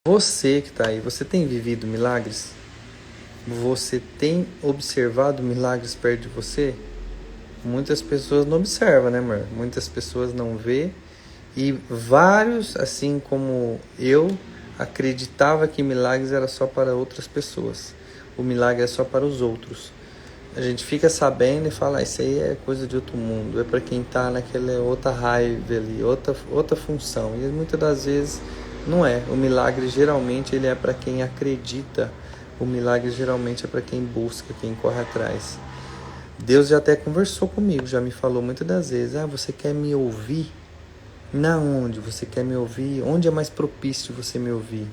Você que tá aí, você tem vivido milagres? Você tem observado milagres perto de você? Muitas pessoas não observam, né, amor? Muitas pessoas não vê. E vários, assim como eu, acreditava que milagres era só para outras pessoas. O milagre é só para os outros. A gente fica sabendo e fala, isso aí é coisa de outro mundo, é para quem está naquela outra raiva ali, outra função. E muitas das vezes não é. O milagre geralmente ele é para quem acredita. O milagre geralmente é para quem busca, quem corre atrás. Deus já até conversou comigo, já me falou muitas das vezes, você quer me ouvir? Na onde você quer me ouvir? Onde é mais propício você me ouvir?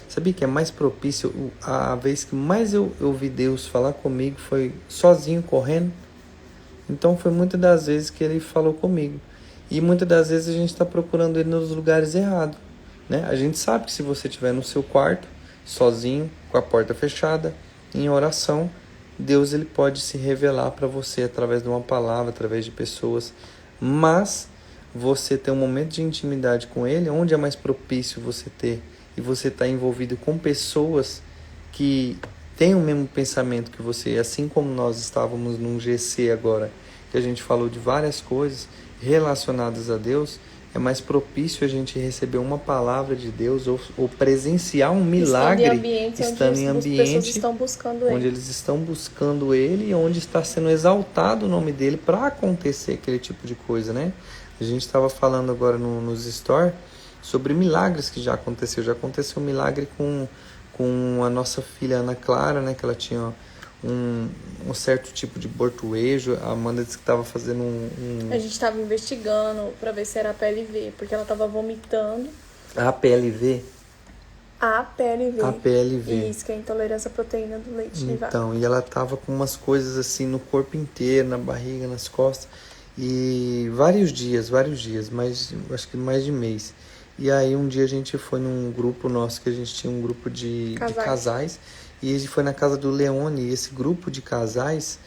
Sabia que é mais propício? A vez que mais eu ouvi Deus falar comigo foi sozinho, correndo. Então foi muitas das vezes que ele falou comigo. E muitas das vezes a gente está procurando ele nos lugares errados, né? A gente sabe que se você estiver no seu quarto, sozinho, com a porta fechada, em oração, Deus ele pode se revelar para você através de uma palavra, através de pessoas. Mas você ter um momento de intimidade com ele, onde é mais propício você ter, e você está envolvido com pessoas que têm o mesmo pensamento que você, assim como nós estávamos num GC agora, que a gente falou de várias coisas relacionadas a Deus, é mais propício a gente receber uma palavra de Deus ou presenciar um milagre estando em ambiente onde eles estão buscando ele e onde está sendo exaltado o nome dele para acontecer aquele tipo de coisa, né? A gente estava falando agora nos stories sobre milagres que já aconteceu. Já aconteceu um milagre com a nossa filha Ana Clara, né? Que ela tinha um certo tipo de bortuejo. A Amanda disse que estava fazendo A gente estava investigando para ver se era PLV, porque ela estava vomitando. A PLV? APLV. APLV. Isso, que é a intolerância à proteína do leite de vaca. Então, e ela tava com umas coisas assim no corpo inteiro, na barriga, nas costas. E vários dias, mas acho que mais de mês. E aí um dia a gente foi num grupo nosso, que a gente tinha um grupo de casais. E a gente foi na casa do Leone. E esse grupo de casais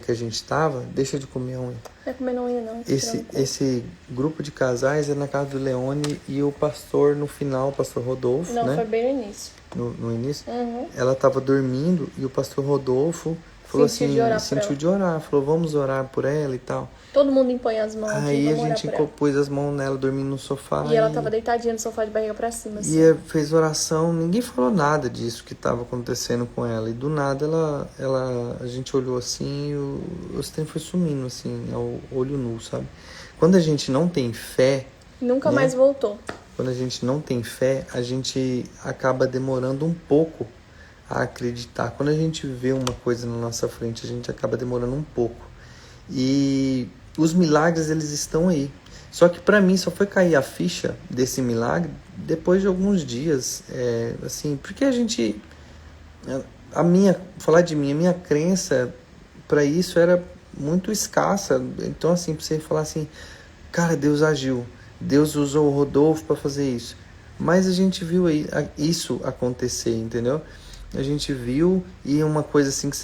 que a gente estava, deixa de comer unha. Não é comer unha não. Esse grupo de casais é na casa do Leone e o pastor no final, o pastor Rodolfo, não, né? Foi bem no início. No início? Uhum. Ela estava dormindo e o pastor Rodolfo falou sentiu de orar, falou, vamos orar por ela e tal. Todo mundo impõe as mãos. Aí a gente pôs as mãos nela, dormindo no sofá. E ela tava deitadinha no sofá de barriga pra cima, assim. E fez oração, ninguém falou nada disso que estava acontecendo com ela. E do nada a gente olhou assim e o trem foi sumindo, assim, ao olho nu, sabe? Quando a gente não tem fé... Nunca mais voltou. Quando a gente não tem fé, a gente acaba demorando um pouco a acreditar. Quando a gente vê uma coisa na nossa frente, a gente acaba demorando um pouco. E os milagres, eles estão aí. Só que para mim só foi cair a ficha desse milagre depois de alguns dias. Assim, porque a gente... falar de mim, a minha crença para isso era muito escassa. Então, assim, pra você falar assim, cara, Deus agiu. Deus usou o Rodolfo para fazer isso. Mas a gente viu isso acontecer, entendeu? A gente viu, e uma coisa assim que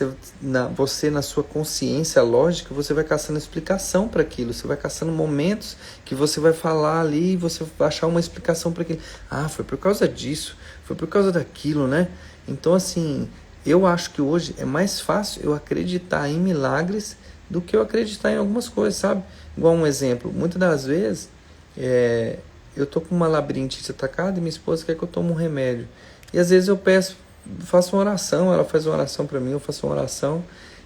você na sua consciência lógica, você vai caçando explicação para aquilo, você vai caçando momentos que você vai falar ali e você vai achar uma explicação para aquilo. Foi por causa disso, foi por causa daquilo, né? Então, assim, eu acho que hoje é mais fácil eu acreditar em milagres do que eu acreditar em algumas coisas, sabe? Igual um exemplo, muitas das vezes eu tô com uma labirintite atacada e minha esposa quer que eu tome um remédio. E às vezes eu faço uma oração, ela faz uma oração para mim, eu faço uma oração,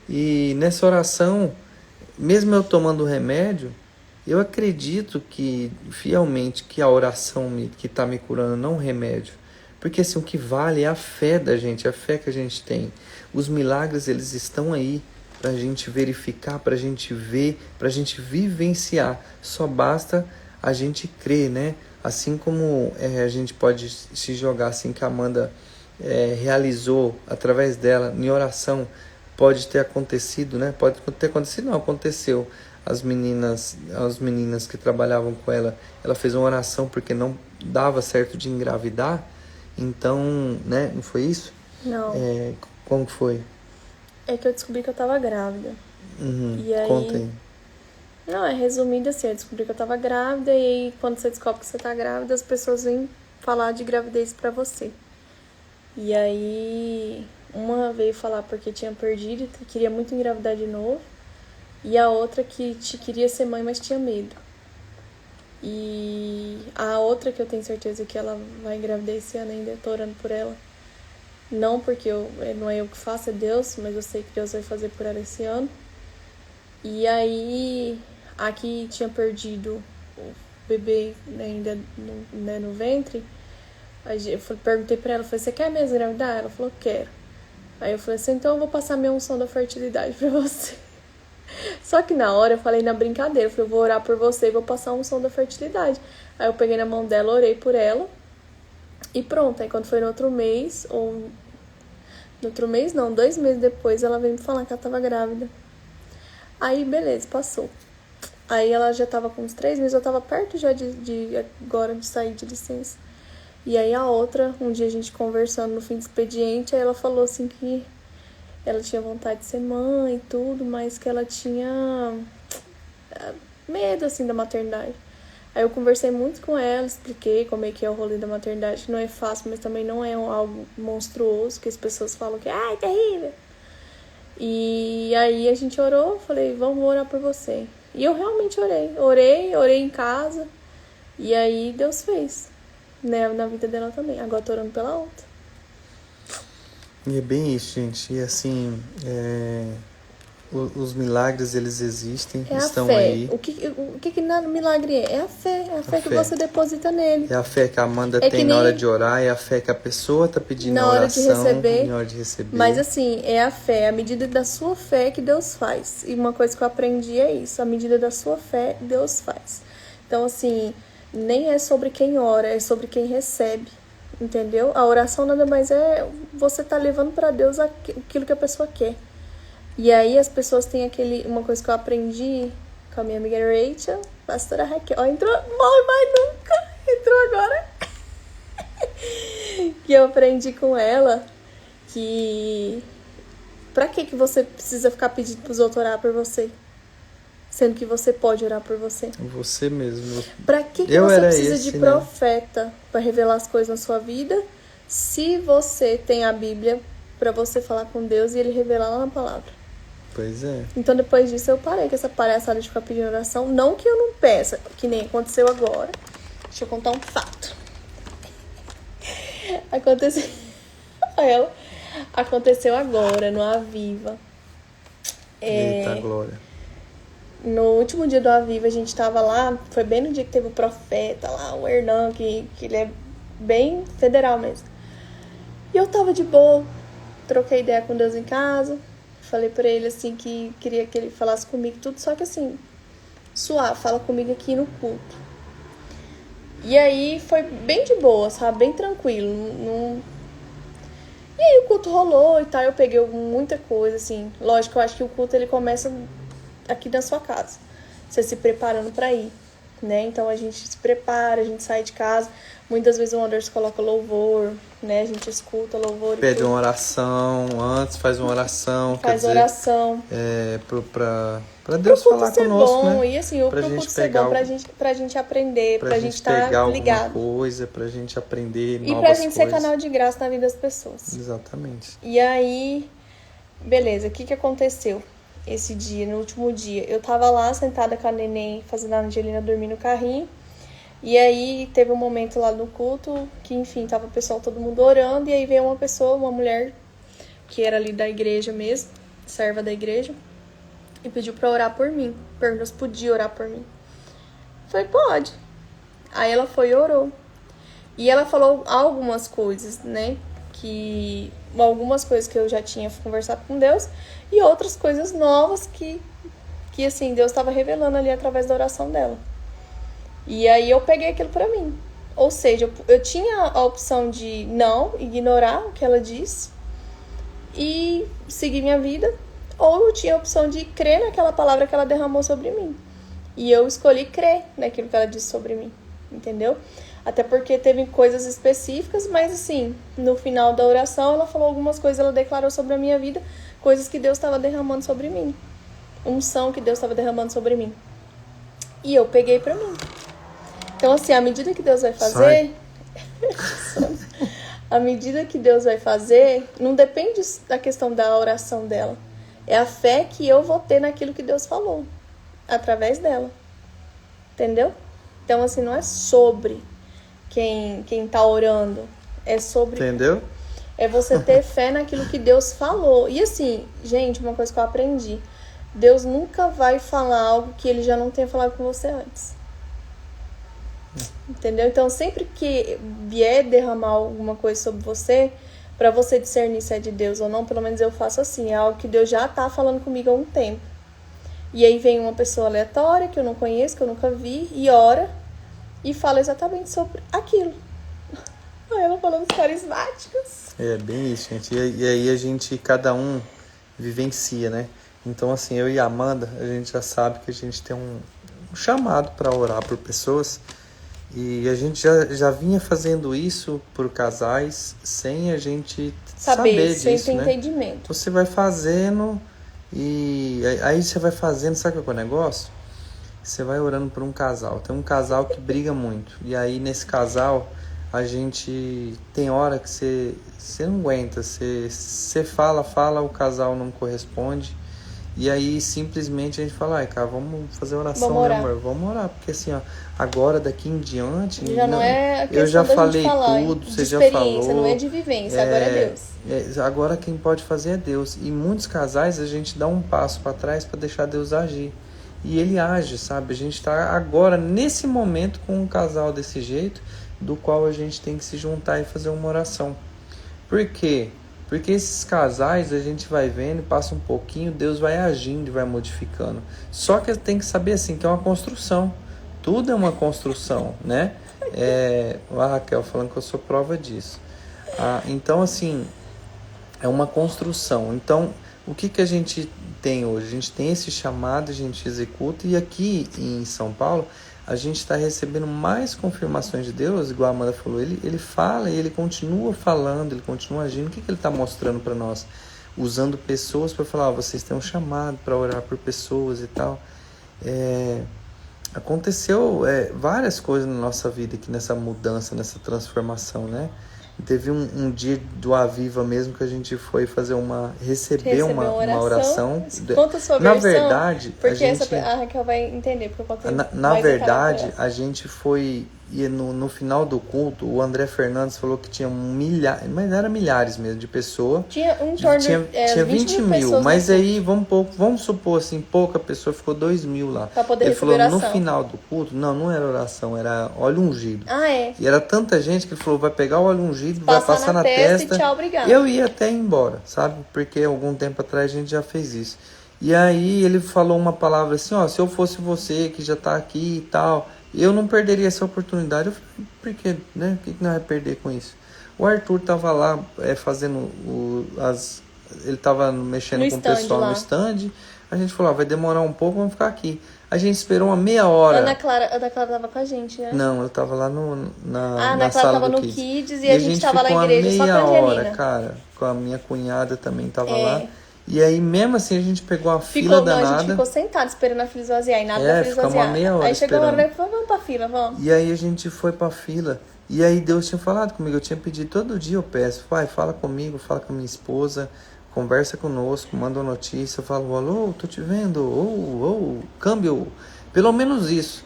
e nessa oração, mesmo eu tomando o remédio, eu acredito que fielmente que a oração que está me curando, não o remédio. Porque assim, o que vale é a fé da gente, a fé que a gente tem. Os milagres, eles estão aí para a gente verificar, para a gente ver, para a gente vivenciar. Só basta a gente crer, né? Assim como a gente pode se jogar assim que a Amanda realizou através dela em oração, pode ter acontecido, né? Pode ter acontecido, não, aconteceu. As meninas que trabalhavam com ela, ela fez uma oração porque não dava certo de engravidar, então, né? Não foi isso? Não. Como que foi? É que eu descobri que eu tava grávida. E aí... Conta aí. Não, resumindo assim, eu descobri que eu tava grávida e aí quando você descobre que você tá grávida, as pessoas vêm falar de gravidez pra você. E aí, uma veio falar porque tinha perdido e queria muito engravidar de novo. E a outra que queria ser mãe, mas tinha medo. E a outra que eu tenho certeza que ela vai engravidar esse ano ainda, eu tô orando por ela. Não porque não é eu que faço, é Deus, mas eu sei que Deus vai fazer por ela esse ano. E aí, a que tinha perdido o bebê, né, ainda no ventre, eu perguntei pra ela, falei, você quer mesmo engravidar? Ela falou, quero. Aí eu falei assim, então eu vou passar minha unção da fertilidade pra você. Só que na hora eu falei na brincadeira, eu falei, eu vou orar por você e vou passar a unção da fertilidade. Aí eu peguei na mão dela, orei por ela e pronto. Aí quando foi no outro mês, ou... No outro mês não, 2 meses depois, ela veio me falar que ela tava grávida. Aí beleza, passou. Aí ela já tava com uns 3 meses, eu tava perto já agora de sair de licença. E aí a outra, um dia a gente conversando no fim do expediente, aí ela falou assim que ela tinha vontade de ser mãe e tudo, mas que ela tinha medo, assim, da maternidade. Aí eu conversei muito com ela, expliquei como é que é o rolê da maternidade, que não é fácil, mas também não é algo monstruoso, que as pessoas falam que, ai, terrível. E aí a gente orou, falei, vamos orar por você. E eu realmente orei em casa, e aí Deus fez, né, na vida dela também. Agora tô orando pela outra. E é bem isso, gente. E assim, os milagres, eles existem, estão a fé. aí. O que milagre é? É a fé. É a fé que fé. você deposita nele. É a fé que a Amanda tem na hora de orar, é a fé que a pessoa tá pedindo na oração, na hora de receber. Mas assim, é a fé, a medida da sua fé que Deus faz. E uma coisa que eu aprendi é isso, a medida da sua fé, Deus faz. Então assim, nem é sobre quem ora, é sobre quem recebe. Entendeu? A oração nada mais é você tá levando pra Deus aquilo que a pessoa quer. E aí as pessoas têm uma coisa que eu aprendi com a minha amiga Rachel, pastora Raquel. Ó, entrou, morre mais nunca, entrou agora. Que eu aprendi com ela que pra que você precisa ficar pedindo pros outros orar por você? Sendo que você pode orar por você. Você mesmo. Pra que você precisa de profeta pra revelar as coisas na sua vida, se você tem a Bíblia pra você falar com Deus e Ele revelar lá na palavra? Pois é. Então depois disso eu parei com essa palhaçada de ficar pedindo oração. Não que eu não peça, que nem aconteceu agora. Deixa eu contar um fato. Aconteceu agora, no Aviva. Eita, glória. No último dia do Aviva, a gente tava lá, foi bem no dia que teve o profeta lá, o Hernan, que ele é bem federal mesmo. E eu tava de boa, troquei ideia com Deus em casa, falei pra ele assim que queria que ele falasse comigo tudo, só que assim, suave, fala comigo aqui no culto. E aí foi bem de boa, sabe, bem tranquilo. E aí o culto rolou e tal, eu peguei muita coisa, assim. Lógico, eu acho que o culto ele começa aqui na sua casa, você se preparando pra ir, né? Então a gente se prepara, a gente sai de casa, muitas vezes o Anderson coloca louvor, né? A gente escuta louvor. Pede uma oração antes, faz uma oração. Faz oração. Pra Deus falar conosco, bom, né? E assim, pro culto ser bom, pra gente aprender, pra gente estar ligado. Coisa, pra gente aprender novas coisas. E pra gente ser canal de graça na vida das pessoas. Exatamente. E aí, beleza, o que aconteceu? Esse dia, no último dia, eu tava lá sentada com a neném, fazendo a Angelina dormir no carrinho. E aí teve um momento lá no culto que, enfim, tava o pessoal, todo mundo orando. E aí veio uma pessoa, uma mulher que era ali da igreja mesmo, serva da igreja, e pediu pra orar por mim. Perguntou se podia orar por mim. Falei, pode. Aí ela foi e orou. E ela falou algumas coisas, né? Algumas coisas que eu já tinha conversado com Deus e outras coisas novas que assim, Deus estava revelando ali através da oração dela. E aí eu peguei aquilo pra mim. Ou seja, eu tinha a opção de não ignorar o que ela disse e seguir minha vida, ou eu tinha a opção de crer naquela palavra que ela derramou sobre mim. E eu escolhi crer naquilo que ela disse sobre mim, entendeu? Até porque teve coisas específicas, mas assim, no final da oração ela falou algumas coisas, ela declarou sobre a minha vida, coisas que Deus estava derramando sobre mim. Unção que Deus estava derramando sobre mim. E eu peguei pra mim. Então assim, à medida que Deus vai fazer... À medida que Deus vai fazer, não depende da questão da oração dela. É a fé que eu vou ter naquilo que Deus falou, através dela. Entendeu? Então, assim, não é sobre quem tá orando. É sobre... Entendeu? É você ter fé naquilo que Deus falou. E assim, gente, uma coisa que eu aprendi. Deus nunca vai falar algo que Ele já não tenha falado com você antes. Entendeu? Então, sempre que vier derramar alguma coisa sobre você, pra você discernir se é de Deus ou não, pelo menos eu faço assim. É algo que Deus já tá falando comigo há um tempo. E aí vem uma pessoa aleatória, que eu não conheço, que eu nunca vi, e ora, e fala exatamente sobre aquilo. Ela falando dos carismáticos. É bem isso, gente. E aí a gente, cada um vivencia, né? Então, assim, eu e a Amanda, a gente já sabe que a gente tem um chamado para orar por pessoas. E a gente já vinha fazendo isso por casais sem a gente saber sem disso, ter né? entendimento. Você vai fazendo e aí você vai fazendo, sabe qual é o negócio? Você vai orando por um casal. Tem um casal que briga muito. E aí nesse casal a gente tem hora que você não aguenta. Você fala, o casal não corresponde. E aí simplesmente a gente fala, ai cara, vamos fazer oração, Vamos orar. né, amor? Vamos orar, porque assim, ó, agora daqui em diante. Já não é a questão eu já da falei gente falar, tudo, de você já experiência, falou. não é de vivência, agora é Deus. Agora quem pode fazer é Deus. E muitos casais a gente dá um passo para trás para deixar Deus agir. E Ele age, sabe? A gente está agora, nesse momento, com um casal desse jeito, do qual a gente tem que se juntar e fazer uma oração. Por quê? Porque esses casais a gente vai vendo e passa um pouquinho, Deus vai agindo e vai modificando. Só que tem que saber assim que é uma construção. Tudo é uma construção, né? A Raquel falando que eu sou prova disso. Então, assim, é uma construção. Então, o que a gente tem hoje? A gente tem esse chamado, a gente executa, e aqui em São Paulo a gente está recebendo mais confirmações de Deus, igual a Amanda falou. Ele fala e ele continua falando, ele continua agindo. O que ele está mostrando para nós? Usando pessoas para falar, vocês têm um chamado para orar por pessoas e tal. Aconteceu várias coisas na nossa vida aqui, nessa mudança, nessa transformação, né? Teve um dia do Aviva mesmo que a gente foi fazer receber uma oração. Conta a sua Na versão, verdade, porque a gente, a Raquel vai entender. Porque eu contei na mais verdade, a gente foi, e no final do culto, o André Fernandes falou que tinha milhares, mas era milhares mesmo de pessoas. Tinha em torno tinha 20 mil, mas aí vamos supor assim, pouca pessoa, ficou 2.000 lá. Pra poder Ele receber falou, oração. no final do culto, não era oração, era óleo ungido. É. E era tanta gente que ele falou, vai pegar o óleo ungido, vai passar na testa e tchau, obrigado. Eu ia até ir embora, sabe? Porque algum tempo atrás a gente já fez isso. E aí ele falou uma palavra assim, ó, se eu fosse você que já tá aqui e tal, eu não perderia essa oportunidade. Eu falei, por quê, né? O que nós vamos perder com isso? O Arthur tava lá fazendo ele tava mexendo com o pessoal no stand. A gente falou, vai demorar um pouco, vamos ficar aqui. A gente esperou uma meia hora. Ana Clara tava com a gente, né? Não, ela tava lá na Ana Clara sala tava do no Kids e a gente tava ficou na igreja só com a meia Angelina. hora, cara. Com a minha cunhada também tava lá. E aí, mesmo assim, a gente pegou a fila danada. A gente ficou sentado esperando a fila esvaziar e nada da fila esvaziar. Uma meia hora aí chegou esperando. uma hora e falou, vamos pra fila, vamos. E aí a gente foi pra fila. E aí Deus tinha falado comigo. Eu tinha pedido todo dia, eu peço, pai, fala comigo, fala com a minha esposa, conversa conosco, manda uma notícia, eu falo, alô, tô te vendo, câmbio. Pelo menos isso.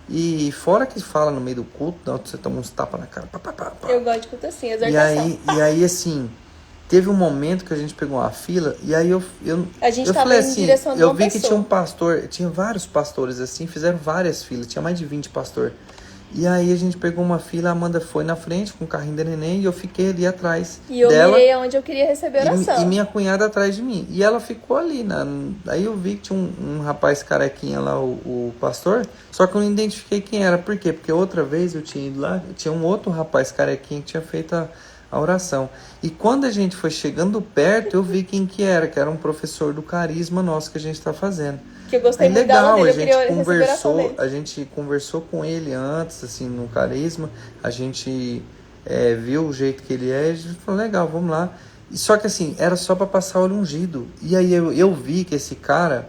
E fora que fala no meio do culto, você toma uns tapas na cara. Pá. Eu gosto de culto assim, exortação. E aí, assim, teve um momento que a gente pegou uma fila, e aí a gente eu tava falei em assim, direção de eu uma vi pessoa. que tinha um pastor, tinha vários pastores assim, fizeram várias filas, tinha mais de 20 pastores. E aí a gente pegou uma fila, a Amanda foi na frente com o carrinho da neném e eu fiquei ali atrás e eu dela. mirei onde eu queria receber oração. E minha cunhada atrás de mim. E ela ficou ali. Aí eu vi que tinha um rapaz carequinha lá, o pastor, só que eu não identifiquei quem era. Por quê? Porque outra vez eu tinha ido lá, tinha um outro rapaz carequinha que tinha feito a oração. E quando a gente foi chegando perto, eu vi quem que era um professor do carisma nosso que a gente está fazendo. Que eu gostei muito dela dele, eu queria receber oração dele. A gente conversou com ele antes, assim, no carisma, a gente viu o jeito que ele é, a gente falou, legal, vamos lá. Só que assim, era só para passar óleo ungido. E aí eu vi que esse cara,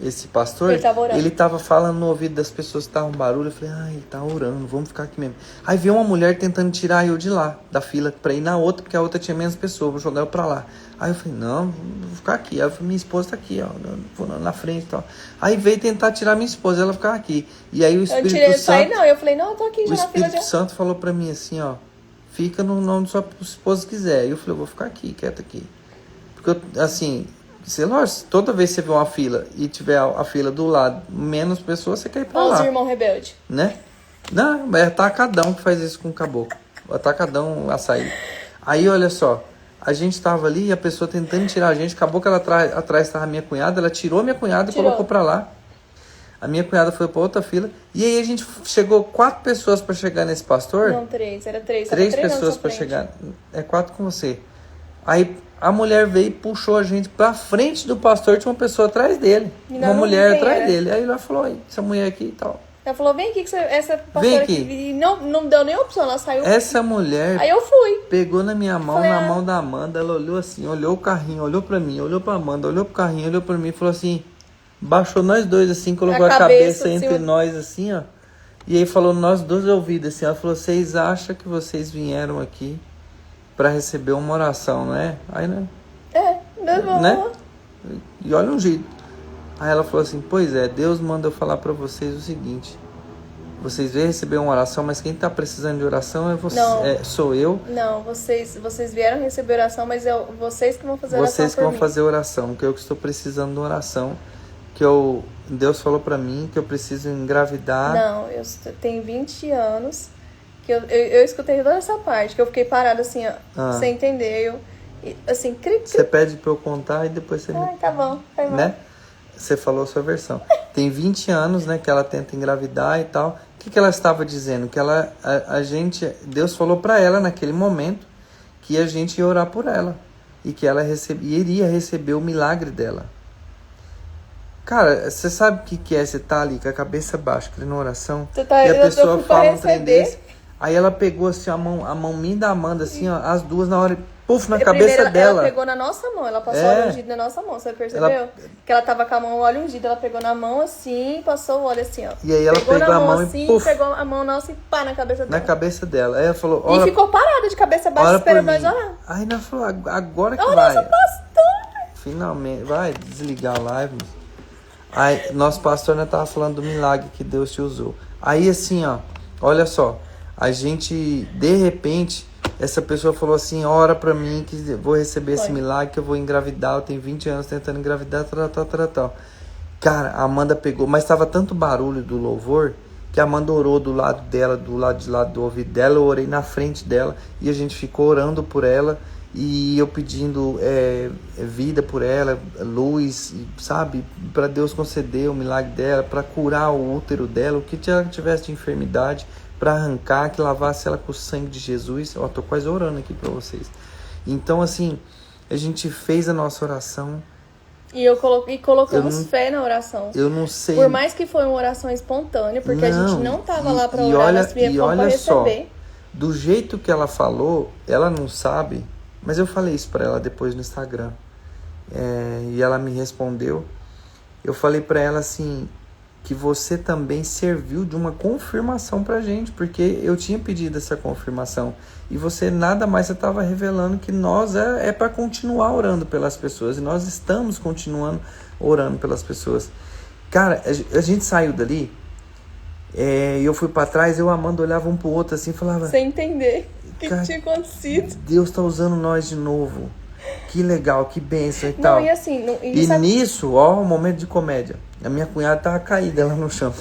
esse pastor, Ele tava orando. ele tava falando no ouvido das pessoas que estavam barulho. Eu falei, ele tá orando, vamos ficar aqui mesmo. Aí veio uma mulher tentando tirar eu de lá, da fila, pra ir na outra, porque a outra tinha menos pessoas, vou jogar eu pra lá. Aí eu falei, não, vou ficar aqui. Aí eu falei, minha esposa tá aqui, ó, vou na frente e tal. Aí veio tentar tirar minha esposa, ela ficar aqui. E aí o Espírito Santo... Eu falei, não, eu tô aqui já O na fila Espírito Santo falou pra mim assim, ó, fica no nome da sua esposa quiser. E eu falei, eu vou ficar aqui, quieto aqui. Porque, assim, sei lá, toda vez que você vê uma fila e tiver a fila do lado, menos pessoas, você quer ir pra lá. Os irmãos rebeldes. Né? Não, é atacadão que faz isso com o caboclo. O atacadão açaí. Aí, olha só, a gente tava ali e a pessoa tentando tirar a gente, acabou que ela atrás tava a minha cunhada, ela tirou a minha cunhada e colocou pra lá. A minha cunhada foi pra outra fila. E aí a gente chegou 4 pessoas pra chegar nesse pastor. Não, 3, era 3. 3 pessoas pra chegar. É 4 com você. Aí a mulher veio e puxou a gente pra frente do pastor, tinha uma pessoa atrás dele. Uma mulher atrás dele. Aí ela falou, essa mulher aqui e tal. Ela falou, vem aqui que essa pastora vem aqui. E não deu nem opção, ela saiu. Essa mulher aí eu fui. Pegou na minha mão, na mão da Amanda, ela olhou assim, olhou o carrinho, olhou pra mim, olhou pra Amanda, olhou pro carrinho, olhou pra mim e falou assim, baixou nós dois assim, colocou a cabeça entre nós assim, ó. E aí falou nós dois ouvidos assim, ela falou, vocês acham que vocês vieram aqui pra receber uma oração, não é? Aí, né? Né? E olha um jeito. Aí ela falou assim, pois é, Deus manda eu falar pra vocês o seguinte, vocês vêm receber uma oração, mas quem tá precisando de oração é você, sou eu. Não, vocês vieram receber oração, mas é vocês que vão fazer oração. Vocês que vão fazer oração, que eu que estou precisando de oração, que Deus falou pra mim que eu preciso engravidar. Não, eu tenho 20 anos, que eu escutei toda essa parte, que eu fiquei parada assim, ó, sem entender, assim, Você pede pra eu contar e depois você me... tá bom, vai mal. Né? Você falou a sua versão. Tem 20 anos, né, que ela tenta engravidar e tal. O que ela estava dizendo? Que Deus falou pra ela naquele momento que a gente ia orar por ela. E que ela iria receber o milagre dela. Cara, você sabe o que é você tá ali com a cabeça baixa, querendo oração? E a pessoa fala um trem desse. Aí ela pegou assim a mão minha da Amanda, assim, ó, as duas na hora, puf, na cabeça dela. Ela pegou na nossa mão, ela passou óleo ungido na nossa mão, você percebeu? Que ela tava com a mão óleo ungido, ela pegou na mão assim, passou o óleo assim, ó. E aí ela pegou a mão assim, e puf, pegou a mão nossa e pá na cabeça dela. Na cabeça dela. Aí ela falou, e ficou parada de cabeça baixa esperando nós orar. Aí ela falou, agora que vai. Nossa, pastor! Finalmente, vai desligar a live. Aí, nosso pastor ainda tava falando do milagre que Deus te usou. Aí assim, ó, olha só, a gente, de repente, essa pessoa falou assim, ora pra mim que vou receber esse milagre, que eu vou engravidar, eu tenho 20 anos tentando engravidar, tal. Cara, a Amanda pegou, mas tava tanto barulho do louvor, que a Amanda orou do lado dela, do lado de lá do ouvido dela, eu orei na frente dela, e a gente ficou orando por ela, e eu pedindo vida por ela, luz, sabe, para Deus conceder o milagre dela, para curar o útero dela, o que ela tivesse de enfermidade, para arrancar, que lavasse ela com o sangue de Jesus. Ó, tô quase orando aqui para vocês. Então, assim, a gente fez a nossa oração. E colocamos fé na oração. Eu não sei. Por mais que foi uma oração espontânea, porque a gente não tava lá para orar, nós viemos para receber. Só, do jeito que ela falou, ela não sabe, mas eu falei isso para ela depois no Instagram. E ela me respondeu. Eu falei para ela assim, que você também serviu de uma confirmação pra gente, porque eu tinha pedido essa confirmação. E você nada mais, você estava revelando que nós é para continuar orando pelas pessoas. E nós estamos continuando orando pelas pessoas. Cara, a gente saiu dali, e eu fui para trás, eu e a Amanda olhava um pro outro assim, falava... Sem entender o que tinha acontecido. Deus tá usando nós de novo. Que legal, que bênção e tal. E assim... nisso, ó, um momento de comédia. A minha cunhada tava caída lá no chão.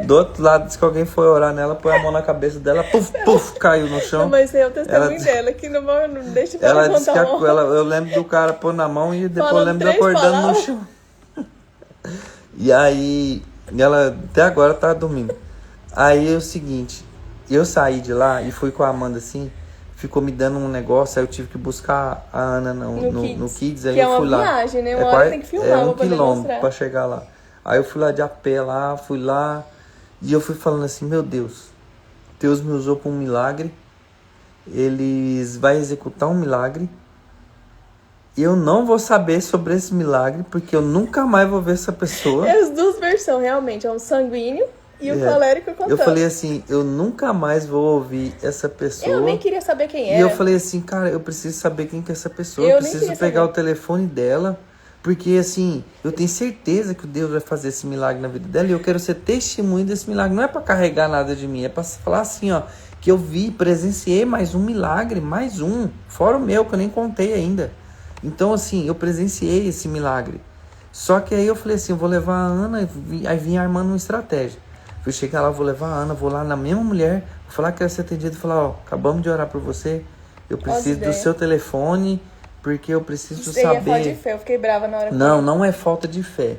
Do outro lado, disse que alguém foi orar nela, põe a mão na cabeça dela, puf, caiu no chão. Não, mas é o testemunho dela, que não deixa pra ela disse que eu lembro do cara pôr na mão e depois eu lembro de acordando no chão. E aí, ela até agora tá dormindo. Aí é o seguinte, eu saí de lá e fui com a Amanda assim, ficou me dando um negócio, aí eu tive que buscar a Ana no Kids, aí eu fui lá. É uma viagem, né? Uma hora tem que filmar, um quilômetro pra chegar lá. Aí eu fui lá de a pé lá, fui lá, e eu fui falando assim, meu Deus, Deus me usou para um milagre, vai executar um milagre, eu não vou saber sobre esse milagre, porque eu nunca mais vou ver essa pessoa. É as duas versões, realmente. É um sanguíneo e o colérico contando. Eu falei assim, eu nunca mais vou ouvir essa pessoa. Eu nem queria saber quem era. E eu falei assim, cara, eu preciso saber quem que é essa pessoa. Eu preciso pegar o telefone dela. Porque, assim, eu tenho certeza que Deus vai fazer esse milagre na vida dela. E eu quero ser testemunho desse milagre. Não é pra carregar nada de mim. É pra falar assim, ó. Que eu vi, presenciei mais um milagre. Mais um. Fora o meu, que eu nem contei ainda. Então, assim, eu presenciei esse milagre. Só que aí eu falei assim, eu vou levar a Ana. Aí vim armando uma estratégia. Fui chegar lá, vou levar a Ana. Vou lá na mesma mulher. Vou falar que quero ser atendido. Falar, ó, acabamos de orar por você. Eu preciso do seu telefone. Porque eu preciso saber... É falta de fé, eu fiquei brava na hora. Não é falta de fé.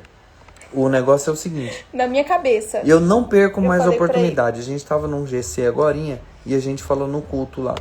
O negócio é o seguinte... Na minha cabeça. Eu não perco mais a oportunidade. A gente tava num GC agorinha e a gente falou no culto lá.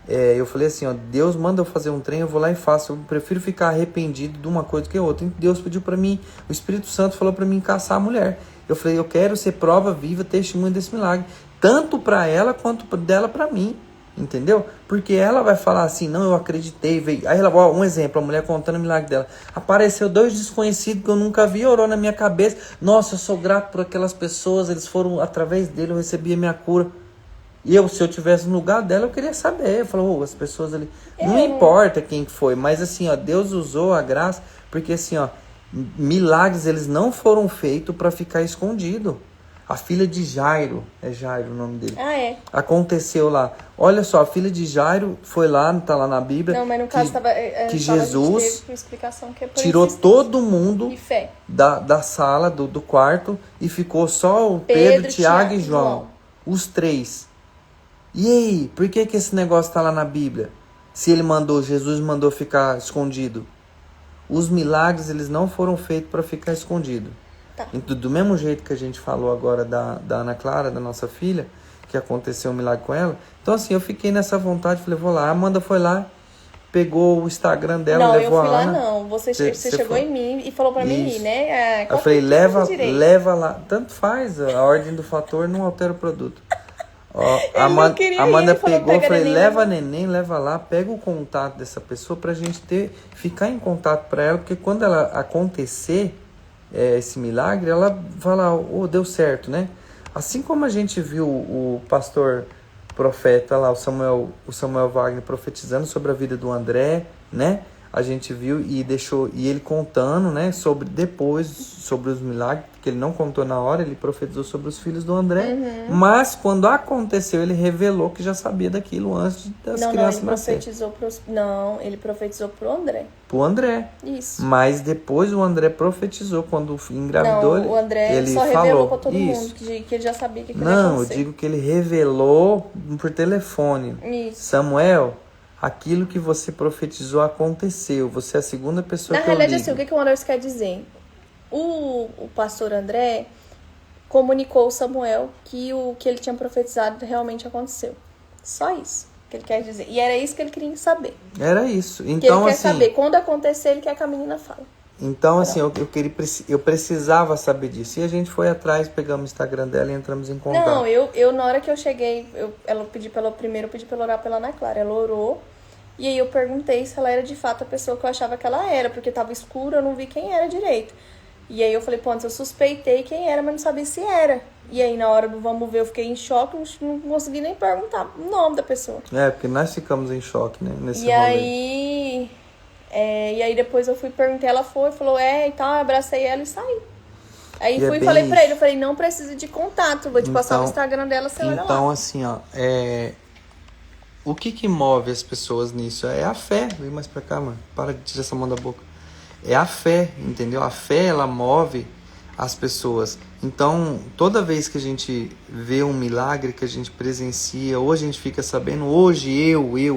Eu falei assim, ó, Deus manda eu fazer um trem, eu vou lá e faço. Eu prefiro ficar arrependido de uma coisa que outra. Deus pediu pra mim, o Espírito Santo falou pra mim caçar a mulher. Eu falei, eu quero ser prova viva, testemunho desse milagre. Tanto pra ela quanto dela pra mim. Entendeu? Porque ela vai falar assim, não, eu acreditei, veio. Aí ela, ó, um exemplo, a mulher contando o milagre dela. Apareceu 2 desconhecidos que eu nunca vi, orou na minha cabeça. Nossa, eu sou grato por aquelas pessoas, eles foram, através dele, eu recebi a minha cura. E eu, se eu tivesse no lugar dela, eu queria saber. Eu falo, as pessoas ali, não importa quem foi, mas assim, ó, Deus usou a graça, porque assim, ó, milagres, eles não foram feitos para ficar escondido. A filha de Jairo, é Jairo o nome dele. Aconteceu lá. Olha só, a filha de Jairo foi lá, tá lá na Bíblia. Não, mas no caso que Jesus teve explicação que é por tirou todo mundo fé. Da sala, do quarto, e ficou só o Pedro, Tiago e João. Os 3. E aí, por que esse negócio tá lá na Bíblia? Se Jesus mandou ficar escondido. Os milagres, eles não foram feitos para ficar escondido. Tá. Do mesmo jeito que a gente falou agora da Ana Clara, da nossa filha, que aconteceu um milagre com ela. Então, assim, eu fiquei nessa vontade, falei, vou lá. A Amanda foi lá, pegou o Instagram dela, levou a Ana. Não, eu fui lá não. Você chegou em mim e falou pra mim ir, né? Eu falei, leva lá. Tanto faz, a ordem do fator não altera o produto. Ó, a Amanda pegou, eu falei, leva a neném, leva lá, pega o contato dessa pessoa pra gente ficar em contato pra ela, porque quando ela acontecer... esse milagre, ela fala, deu certo, né? Assim como a gente viu o pastor profeta lá, o Samuel Wagner profetizando sobre a vida do André, né? A gente viu e ele contando, né, sobre os milagres, que ele não contou na hora, ele profetizou sobre os filhos do André, mas quando aconteceu, ele revelou que já sabia daquilo antes das crianças nascerem. Ele profetizou pro André. Pro André. Isso. Mas depois o André profetizou, quando engravidou, o André ele só falou revelou pra todo mundo que ele já sabia que aquilo ia acontecer. Eu digo que ele revelou por telefone. Isso. Samuel, aquilo que você profetizou aconteceu. Você é a segunda pessoa que eu ligo. Na realidade, assim, o que o André quer dizer? O pastor André comunicou ao Samuel que o que ele tinha profetizado realmente aconteceu. Só isso que ele quer dizer. E era isso que ele queria saber. Era isso. Então, que ele quer saber. Quando acontecer, ele quer que a menina fale. Então, assim, eu precisava saber disso. E a gente foi atrás, pegamos o Instagram dela e entramos em contato. Não, eu na hora que eu cheguei, ela pedi pra ela orar pela Ana Clara. Ela orou. E aí eu perguntei se ela era de fato a pessoa que eu achava que ela era. Porque tava escuro, eu não vi quem era direito. E aí eu falei, antes eu suspeitei quem era, mas não sabia se era. E aí na hora do vamos ver, eu fiquei em choque, não consegui nem perguntar o nome da pessoa. Porque nós ficamos em choque, né? Nesse rolê. E aí depois eu fui perguntar, ela falou, e tal, eu abracei ela e saí. Aí fui e falei pra ele, eu falei, não precisa de contato, vou te passar o Instagram dela, você olha lá. Então, assim, ó, o que move as pessoas nisso? É a fé. Vem mais pra cá, mano. Para de tirar essa mão da boca. É a fé, entendeu? A fé, ela move as pessoas. Então, toda vez que a gente vê um milagre, que a gente presencia, ou a gente fica sabendo, hoje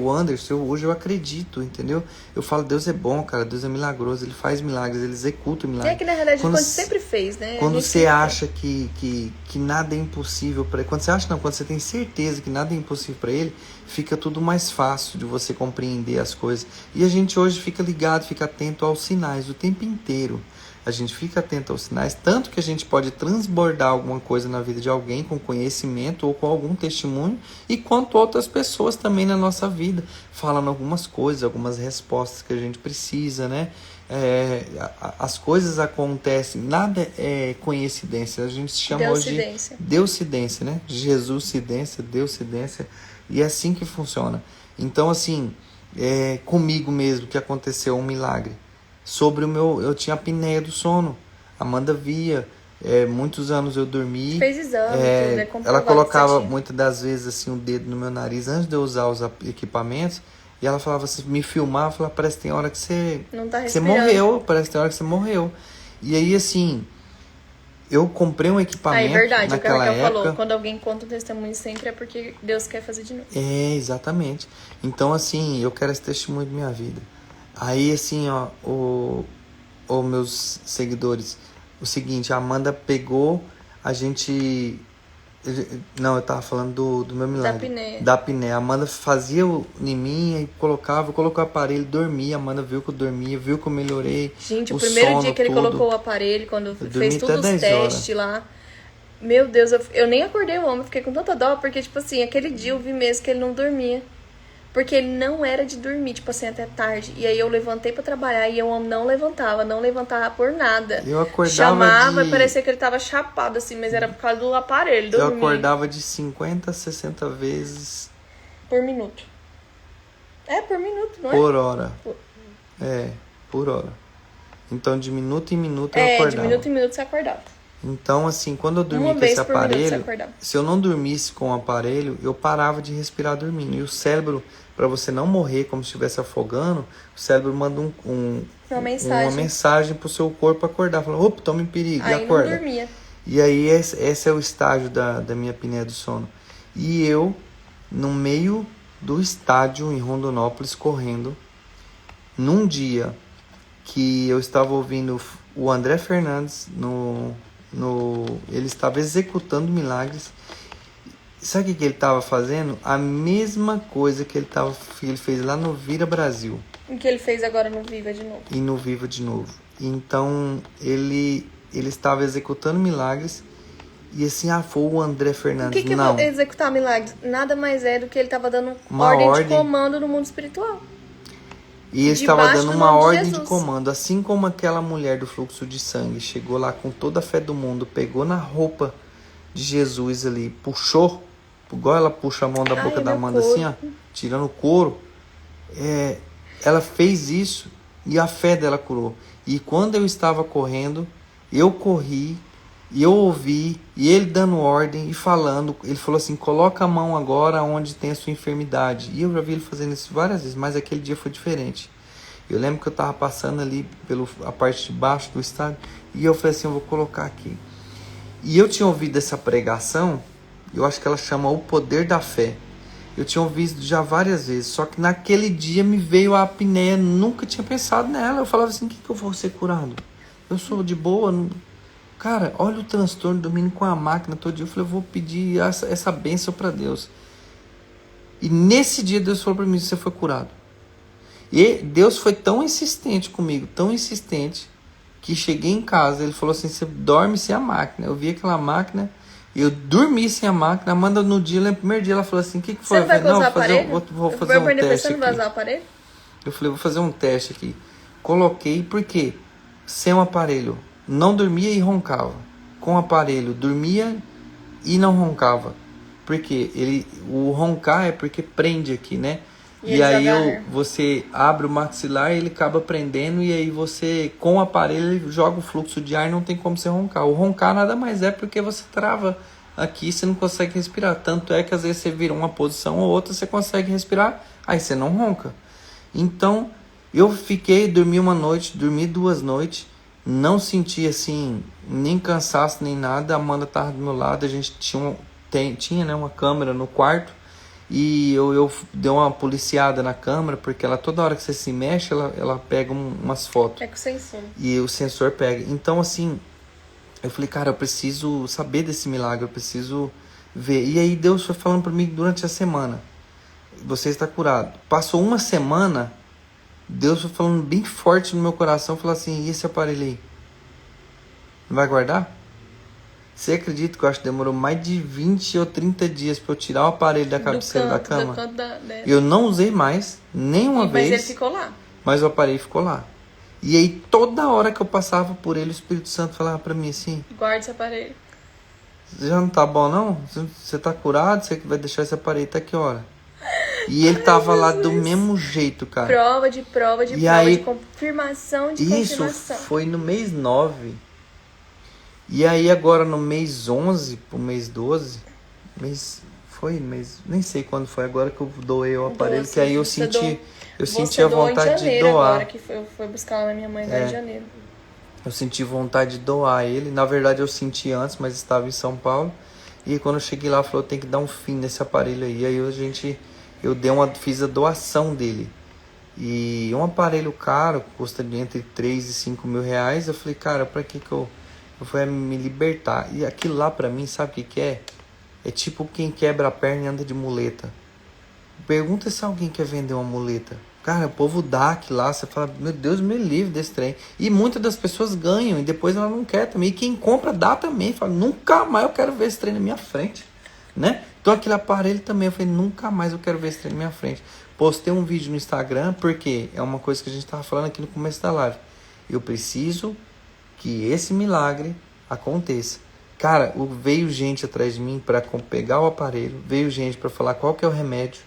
Anderson, hoje eu acredito, entendeu? Eu falo, Deus é bom, cara, Deus é milagroso, Ele faz milagres, Ele executa milagres. Que na realidade quando sempre fez, né? Quando você acha que nada é impossível para Ele, quando você tem certeza que nada é impossível para Ele, fica tudo mais fácil de você compreender as coisas. E a gente hoje fica ligado, fica atento aos sinais o tempo inteiro. a gente fica atento aos sinais, tanto que a gente pode transbordar alguma coisa na vida de alguém com conhecimento ou com algum testemunho, e quanto outras pessoas também na nossa vida, falando algumas coisas, algumas respostas que a gente precisa, né? As coisas acontecem, nada é coincidência, a gente chama hoje de Deucidência, né? Jesuscidência, Deucidência, e é assim que funciona. Então, assim, comigo mesmo que aconteceu um milagre. Sobre eu tinha apneia do sono. Amanda via, muitos anos eu dormi. Fez exame, tudo, ela colocava muitas das vezes assim o dedo no meu nariz antes de eu usar os equipamentos. E ela falava assim, me filmava, falava, parece que tem hora que você, não tá você morreu, parece que tem hora que você morreu. E aí, assim, eu comprei um equipamento verdade, naquela o que a época. falou, quando alguém conta um testemunho sempre é porque Deus quer fazer de novo. Exatamente. Então, assim, eu quero esse testemunho de minha vida. Aí, assim, meus seguidores, o seguinte, a Amanda pegou, a gente... Não, eu tava falando do meu milagre. Da apneia. A Amanda fazia em mim e colocava, colocou o aparelho, dormia. A Amanda viu que eu dormia, viu que eu melhorei. Gente, o primeiro dia que ele colocou o aparelho, quando fez todos os testes lá, meu Deus, eu nem acordei o homem, fiquei com tanta dó, porque, tipo assim, aquele dia eu vi mesmo que ele não dormia. Porque ele não era de dormir, tipo assim, até tarde. E aí eu levantei pra trabalhar e eu não levantava por nada. Eu acordava chamava e parecia que ele tava chapado, assim, mas era por causa do aparelho, dormia. Eu acordava de 50 a 60 vezes... Por minuto. Por minuto, não é? Por hora. Por hora. Então, de minuto em minuto eu acordava. De minuto em minuto você acordava. Então, assim, quando eu dormia com esse aparelho, se eu não dormisse com o aparelho, eu parava de respirar dormindo. E o cérebro, para você não morrer como se estivesse afogando, o cérebro manda uma mensagem pro seu corpo acordar. Falando, opa, toma em perigo, e acorda. Não dormia. E aí, esse é o estágio da minha apneia do sono. E eu, no meio do estádio em Rondonópolis, correndo, num dia que eu estava ouvindo o André Fernandes ele estava executando milagres. Sabe o que ele estava fazendo? A mesma coisa que ele fez lá no Vira Brasil. O que ele fez agora no Viva de novo. E no Viva de novo. Então, ele estava executando milagres. E assim, foi o André Fernandes. O que não. Executar milagres? Nada mais é do que ele estava dando ordem de comando no mundo espiritual. E ele estava dando uma ordem de comando, assim como aquela mulher do fluxo de sangue chegou lá com toda a fé do mundo, pegou na roupa de Jesus ali, puxou, igual ela puxa a mão da boca da Amanda assim, ó, tirando o couro. Ela fez isso e a fé dela curou. E quando eu estava correndo, eu corri, e eu ouvi, e ele dando ordem e falando, ele falou assim, coloca a mão agora onde tem a sua enfermidade. E eu já vi ele fazendo isso várias vezes, mas aquele dia foi diferente. Eu lembro que eu estava passando ali a parte de baixo do estádio, e eu falei assim, eu vou colocar aqui. E eu tinha ouvido essa pregação, eu acho que ela chama O Poder da Fé. Eu tinha ouvido já várias vezes, só que naquele dia me veio a apneia, nunca tinha pensado nela. Eu falava assim, o que eu vou ser curado? Eu sou de boa, não... Cara, olha o transtorno, dormindo com a máquina todo dia. Eu falei, eu vou pedir essa bênção para Deus. E nesse dia Deus falou para mim, você foi curado. E Deus foi tão insistente comigo, tão insistente, que cheguei em casa, ele falou assim, você dorme sem a máquina. Eu vi aquela máquina, eu dormi sem a máquina. Amanda no primeiro dia ela falou assim, o que foi? Você vai usar o aparelho? Vou fazer um teste Você não vai usar o aparelho? Eu falei, vou fazer um teste aqui. Coloquei, por quê? Sem um aparelho. Não dormia e roncava. Com o aparelho, dormia e não roncava. Porque o roncar é porque prende aqui, né? E aí você abre o maxilar e ele acaba prendendo. E aí você, com o aparelho, ele joga o fluxo de ar e não tem como você roncar. O roncar nada mais é porque você trava aqui e você não consegue respirar. Tanto é que às vezes você vira uma posição ou outra, você consegue respirar, aí você não ronca. Então, eu dormi uma noite, dormi 2 noites. Não senti assim, nem cansaço, nem nada. A Amanda estava do meu lado, a gente tinha né, uma câmera no quarto. E eu dei uma policiada na câmera, porque ela toda hora que você se mexe, ela pega umas fotos. É com o sensor. E o sensor pega. Então assim, eu falei, cara, eu preciso saber desse milagre, eu preciso ver. E aí Deus foi falando para mim durante a semana, você está curado. Passou uma semana... Deus foi falando bem forte no meu coração, falou assim, e esse aparelho aí? Não vai guardar? Você acredita que eu acho que demorou mais de 20 ou 30 dias pra eu tirar o aparelho da cabeceira da cama? Eu não usei mais, nenhuma vez. Mas ele ficou lá. Mas o aparelho ficou lá. E aí, toda hora que eu passava por ele, o Espírito Santo falava pra mim assim... Guarda esse aparelho. Já não tá bom, não? Você tá curado? Você vai deixar esse aparelho até que hora? E ele tava lá do mesmo jeito, cara. Prova de confirmação de confirmação. Isso foi no mês 9. E aí agora no mês 11 pro mês 12... nem sei quando foi agora que eu doei o aparelho, que aí eu senti a vontade de doar. Agora que foi buscar lá na minha mãe agora em janeiro. Eu senti vontade de doar ele. Na verdade eu senti antes, mas estava em São Paulo. E quando eu cheguei lá, falou, tem que dar um fim nesse aparelho aí. Aí fiz a doação dele. E um aparelho caro, custa entre 3 e 5 mil reais. Eu falei, cara, pra que eu fui me libertar? E aquilo lá pra mim, sabe o que é? É tipo quem quebra a perna e anda de muleta. Pergunta se alguém quer vender uma muleta. Cara, o povo dá aquilo lá, você fala, meu Deus, me livre desse trem. E muitas das pessoas ganham e depois ela não quer também. E quem compra dá também. Fala, nunca mais eu quero ver esse trem na minha frente. Né? Então aquele aparelho também, eu falei, nunca mais eu quero ver esse trem na minha frente. Postei um vídeo no Instagram, porque é uma coisa que a gente estava falando aqui no começo da live. Eu preciso que esse milagre aconteça. Cara, veio gente atrás de mim para pegar o aparelho, veio gente para falar qual que é o remédio,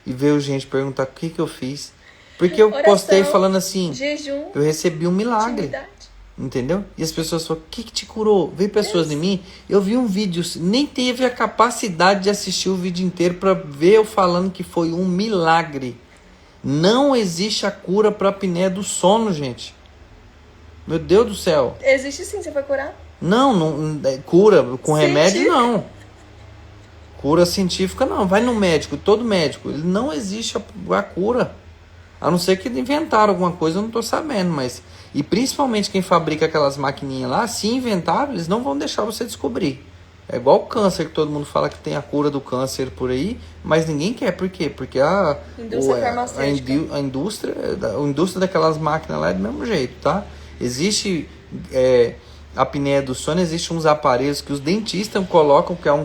e veio gente perguntar o que eu fiz. Porque eu postei falando assim, jejum, eu recebi um milagre. Intimidade. Entendeu? E as pessoas falam, o que te curou? Veio pessoas em mim, eu vi um vídeo, nem teve a capacidade de assistir o vídeo inteiro para ver eu falando que foi um milagre. Não existe a cura para apneia do sono, gente. Meu Deus do céu. Existe sim, você vai curar? Não, cura com remédio não. Cura científica não. Vai no médico, todo médico. Não existe a cura. A não ser que inventaram alguma coisa, eu não tô sabendo, mas... E principalmente quem fabrica aquelas maquininhas lá, se inventaram, eles não vão deixar você descobrir. É igual o câncer, que todo mundo fala que tem a cura do câncer por aí, mas ninguém quer. Por quê? Porque a indústria daquelas máquinas lá é do mesmo jeito, tá? Existe a apneia do sono, existem uns aparelhos que os dentistas colocam, que é um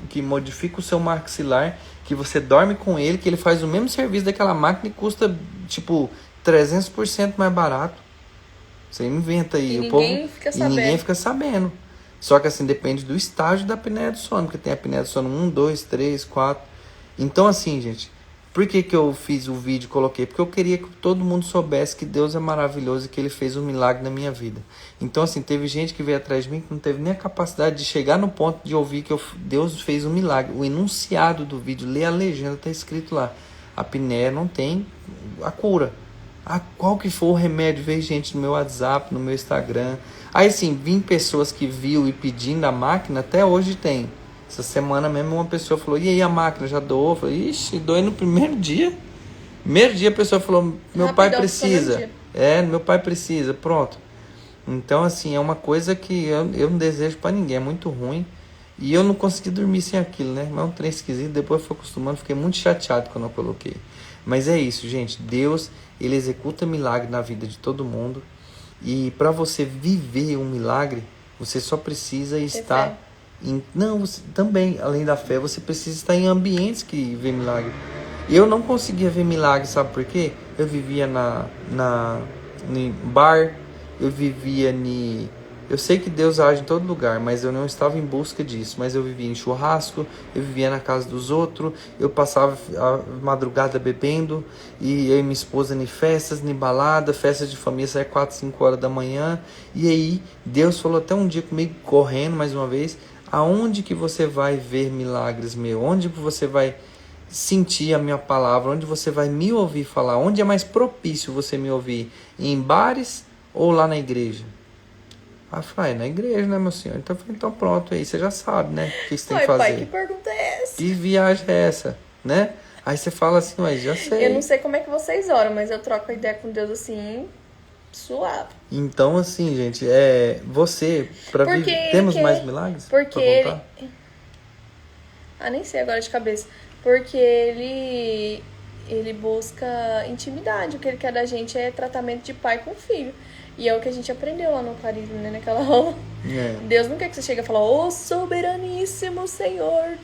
que modifica o seu maxilar, que você dorme com ele, que ele faz o mesmo serviço daquela máquina e custa, tipo, 300% mais barato. Você inventa aí. Ninguém fica sabendo. Só que assim, depende do estágio da apneia do sono, porque tem a apneia do sono 1, 2, 3, 4. Então assim, gente, por que eu fiz o vídeo e coloquei? Porque eu queria que todo mundo soubesse que Deus é maravilhoso e que Ele fez um milagre na minha vida. Então assim, teve gente que veio atrás de mim que não teve nem a capacidade de chegar no ponto de ouvir que Deus fez um milagre. O enunciado do vídeo, lê a legenda, está escrito lá. A apneia não tem a cura. Qual que for o remédio? Veio gente no meu WhatsApp, no meu Instagram. Aí sim, vim pessoas que viu e pedindo a máquina, até hoje tem. Essa semana mesmo uma pessoa falou, e aí a máquina já doou? Eu falei, ixi, doei no primeiro dia. Primeiro dia a pessoa falou, meu pai precisa. Meu pai precisa, pronto. Então assim, é uma coisa que eu não desejo pra ninguém, é muito ruim. E eu não consegui dormir sem aquilo, né? Mas é um trem esquisito, depois eu fui acostumando, fiquei muito chateado quando eu coloquei. Mas é isso, gente, Deus, Ele executa milagre na vida de todo mundo. E para você viver um milagre, você só precisa estar... também, além da fé, você precisa estar em ambientes que vê milagre. Eu não conseguia ver milagre, sabe por quê? Eu vivia em bar, eu vivia eu sei que Deus age em todo lugar, mas eu não estava em busca disso. Mas eu vivia em churrasco, eu vivia na casa dos outros, eu passava a madrugada bebendo, e eu e minha esposa em festas, em balada, festas de família, saia 4, 5 horas da manhã. E aí, Deus falou até um dia comigo, correndo mais uma vez, aonde que você vai ver milagres meu? Onde que você vai sentir a minha palavra? Onde você vai me ouvir falar? Onde é mais propício você me ouvir? Em bares ou lá na igreja? Ah, falei, na igreja, né, meu senhor? Então pronto, aí você já sabe, né? O que você tem que fazer. Pai, que pergunta é essa? Que viagem é essa, né? Aí você fala assim, mas já sei. Eu não sei como é que vocês oram, mas eu troco a ideia com Deus assim, suave. Então, assim, gente, você, temos mais milagres? Porque ele... nem sei agora de cabeça. Porque ele busca intimidade. O que ele quer da gente é tratamento de pai com filho. E é o que a gente aprendeu lá no carisma, né? Naquela aula. Deus não quer que você chegue e fale, ô soberaníssimo Senhor,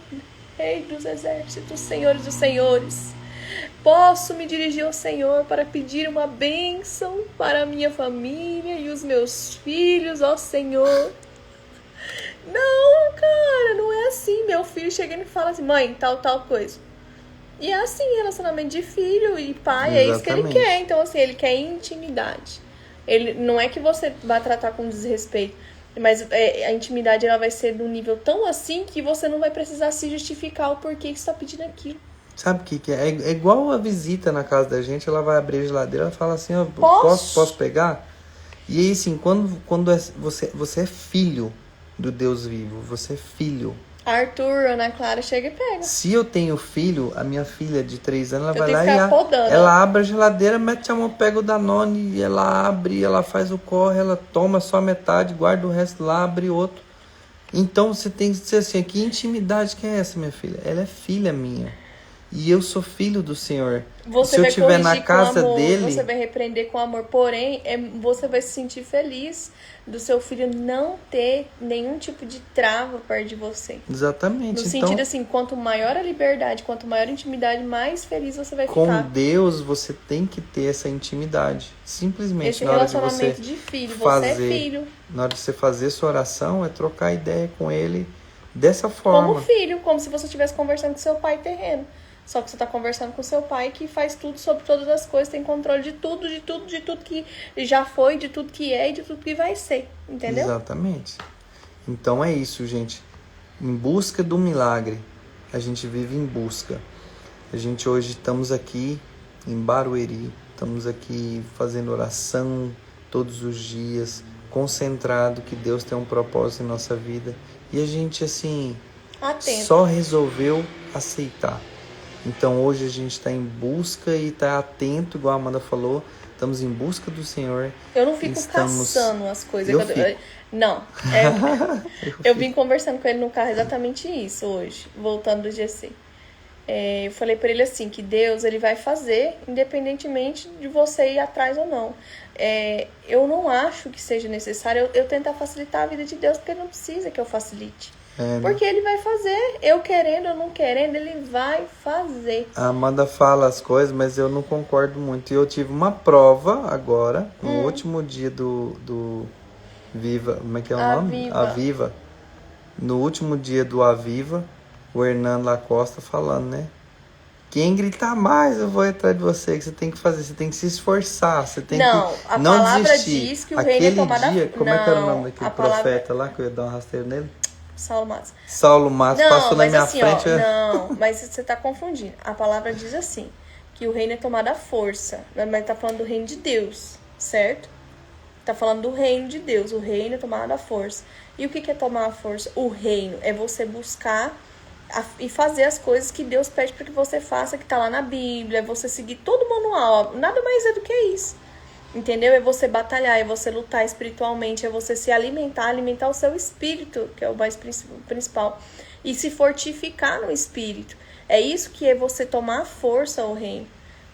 Rei dos exércitos, Senhores dos senhores. Posso me dirigir ao Senhor para pedir uma bênção para a minha família e os meus filhos, ó Senhor. Não, cara, não é assim. Meu filho chega e me fala assim, mãe, tal coisa. E é assim, relacionamento de filho e pai, é isso que ele quer. Então, assim, ele quer intimidade. Ele, não é que você vai tratar com desrespeito, mas a intimidade ela vai ser de um nível tão assim que você não vai precisar se justificar o porquê que você está pedindo aquilo. Sabe o que é? É igual a visita na casa da gente, ela vai abrir a geladeira, ela fala assim, ó, posso pegar? E aí, assim, quando você é filho do Deus vivo, você é filho. Arthur, Ana Clara, chega e pega. Se eu tenho filho, a minha filha de 3 anos, ela Eu vai lá e ela abre a geladeira, mete a mão, pega o Danone, e ela abre, ela faz o corre, ela toma só metade, guarda o resto lá, abre outro. Então você tem que dizer assim, que intimidade que é essa, minha filha? Ela é filha minha. E eu sou filho do Senhor. Você se eu vai estiver na casa amor, dele... Você vai repreender com amor. Porém, você vai se sentir feliz do seu filho não ter nenhum tipo de trava perto de você. Exatamente. No sentido assim, quanto maior a liberdade, quanto maior a intimidade, mais feliz você vai Com ficar. Deus, você tem que ter essa intimidade. Simplesmente esse na hora de relacionamento você de filho. fazer, você é filho. Na hora de você fazer sua oração, é trocar ideia com ele dessa forma. Como filho, como se você estivesse conversando com seu pai terreno. Só que você está conversando com seu pai que faz tudo sobre todas as coisas, tem controle de tudo que já foi, de tudo que é e de tudo que vai ser. Entendeu? Exatamente. Então é isso, gente. Em busca do milagre. A gente vive em busca. A gente hoje estamos aqui em Barueri. Estamos aqui fazendo oração todos os dias. Concentrado que Deus tem um propósito em nossa vida. E a gente, assim, só resolveu aceitar. Então hoje a gente está em busca e está atento, igual a Amanda falou. Estamos em busca do Senhor. Eu não fico caçando as coisas. Não. Eu vim conversando com ele no carro exatamente isso hoje, voltando do GC. Eu falei para ele assim, que Deus ele vai fazer, independentemente de você ir atrás ou não. Eu não acho que seja necessário eu tentar facilitar a vida de Deus, porque ele não precisa que eu facilite. Porque ele vai fazer, eu querendo ou não querendo, ele vai fazer. A Amanda fala as coisas, mas eu não concordo muito. E eu tive uma prova agora, no último dia do Viva, como é que é o nome? Aviva. No último dia do Aviva, o Hernando Lacosta falando, né? Quem gritar mais, eu vou atrás de você. Que você tem que fazer, você tem que se esforçar, você tem que não palavra desistir. Diz que o reino é tomado como é que era o nome daquele profeta lá, que eu ia dar um rasteiro nele? Saulo Matos. Saulo Matos passou na minha frente. Não, mas você tá confundindo. A palavra diz assim, que o reino é tomado à força. Mas tá falando do reino de Deus, certo? Tá falando do reino de Deus. O reino é tomado à força. E o que é tomar a força? O reino é você buscar e fazer as coisas que Deus pede para que você faça, que tá lá na Bíblia. É você seguir todo o manual. Nada mais é do que isso. Entendeu? É você batalhar, é você lutar espiritualmente, é você se alimentar o seu espírito, que é o mais principal, e se fortificar no espírito. É isso que é você tomar força ao reino.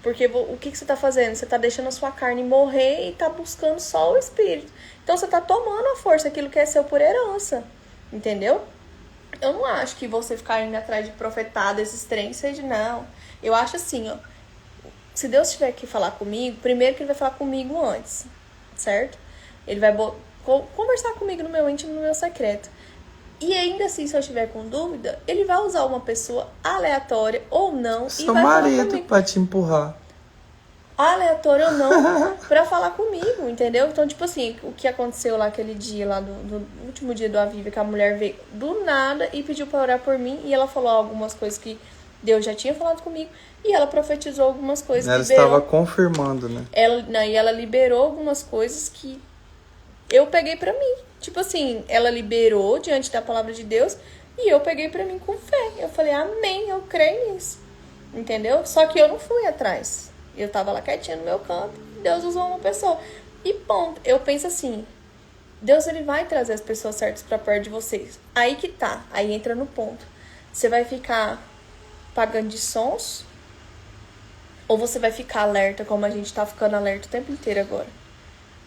Porque o que você está fazendo? Você está deixando a sua carne morrer e está buscando só o espírito. Então você está tomando a força, aquilo que é seu por herança. Entendeu? Eu não acho que você ficar indo atrás de profetada, esses trens, seja não. Eu acho assim, ó. Se Deus tiver que falar comigo, primeiro que ele vai falar comigo antes, certo? Ele vai conversar comigo no meu íntimo, no meu secreto. E ainda assim, se eu estiver com dúvida, ele vai usar uma pessoa aleatória ou não e vai falar comigo. Seu marido pra te empurrar. Aleatório ou não, pra falar comigo, entendeu? Então, tipo assim, o que aconteceu lá aquele dia, lá do último dia do Aviva, que a mulher veio do nada e pediu pra orar por mim, e ela falou algumas coisas que Deus já tinha falado comigo, e ela profetizou algumas coisas. Ela estava confirmando, né? E ela liberou algumas coisas que eu peguei pra mim. Tipo assim, ela liberou diante da palavra de Deus, e eu peguei pra mim com fé. Eu falei, amém, eu creio nisso. Entendeu? Só que eu não fui atrás. Eu tava lá quietinha no meu canto, Deus usou uma pessoa. E ponto. Eu penso assim, Deus ele vai trazer as pessoas certas pra perto de vocês. Aí que tá, aí entra no ponto. Você vai ficar pagando de sons Ou você vai ficar alerta, como a gente tá ficando alerta o tempo inteiro agora.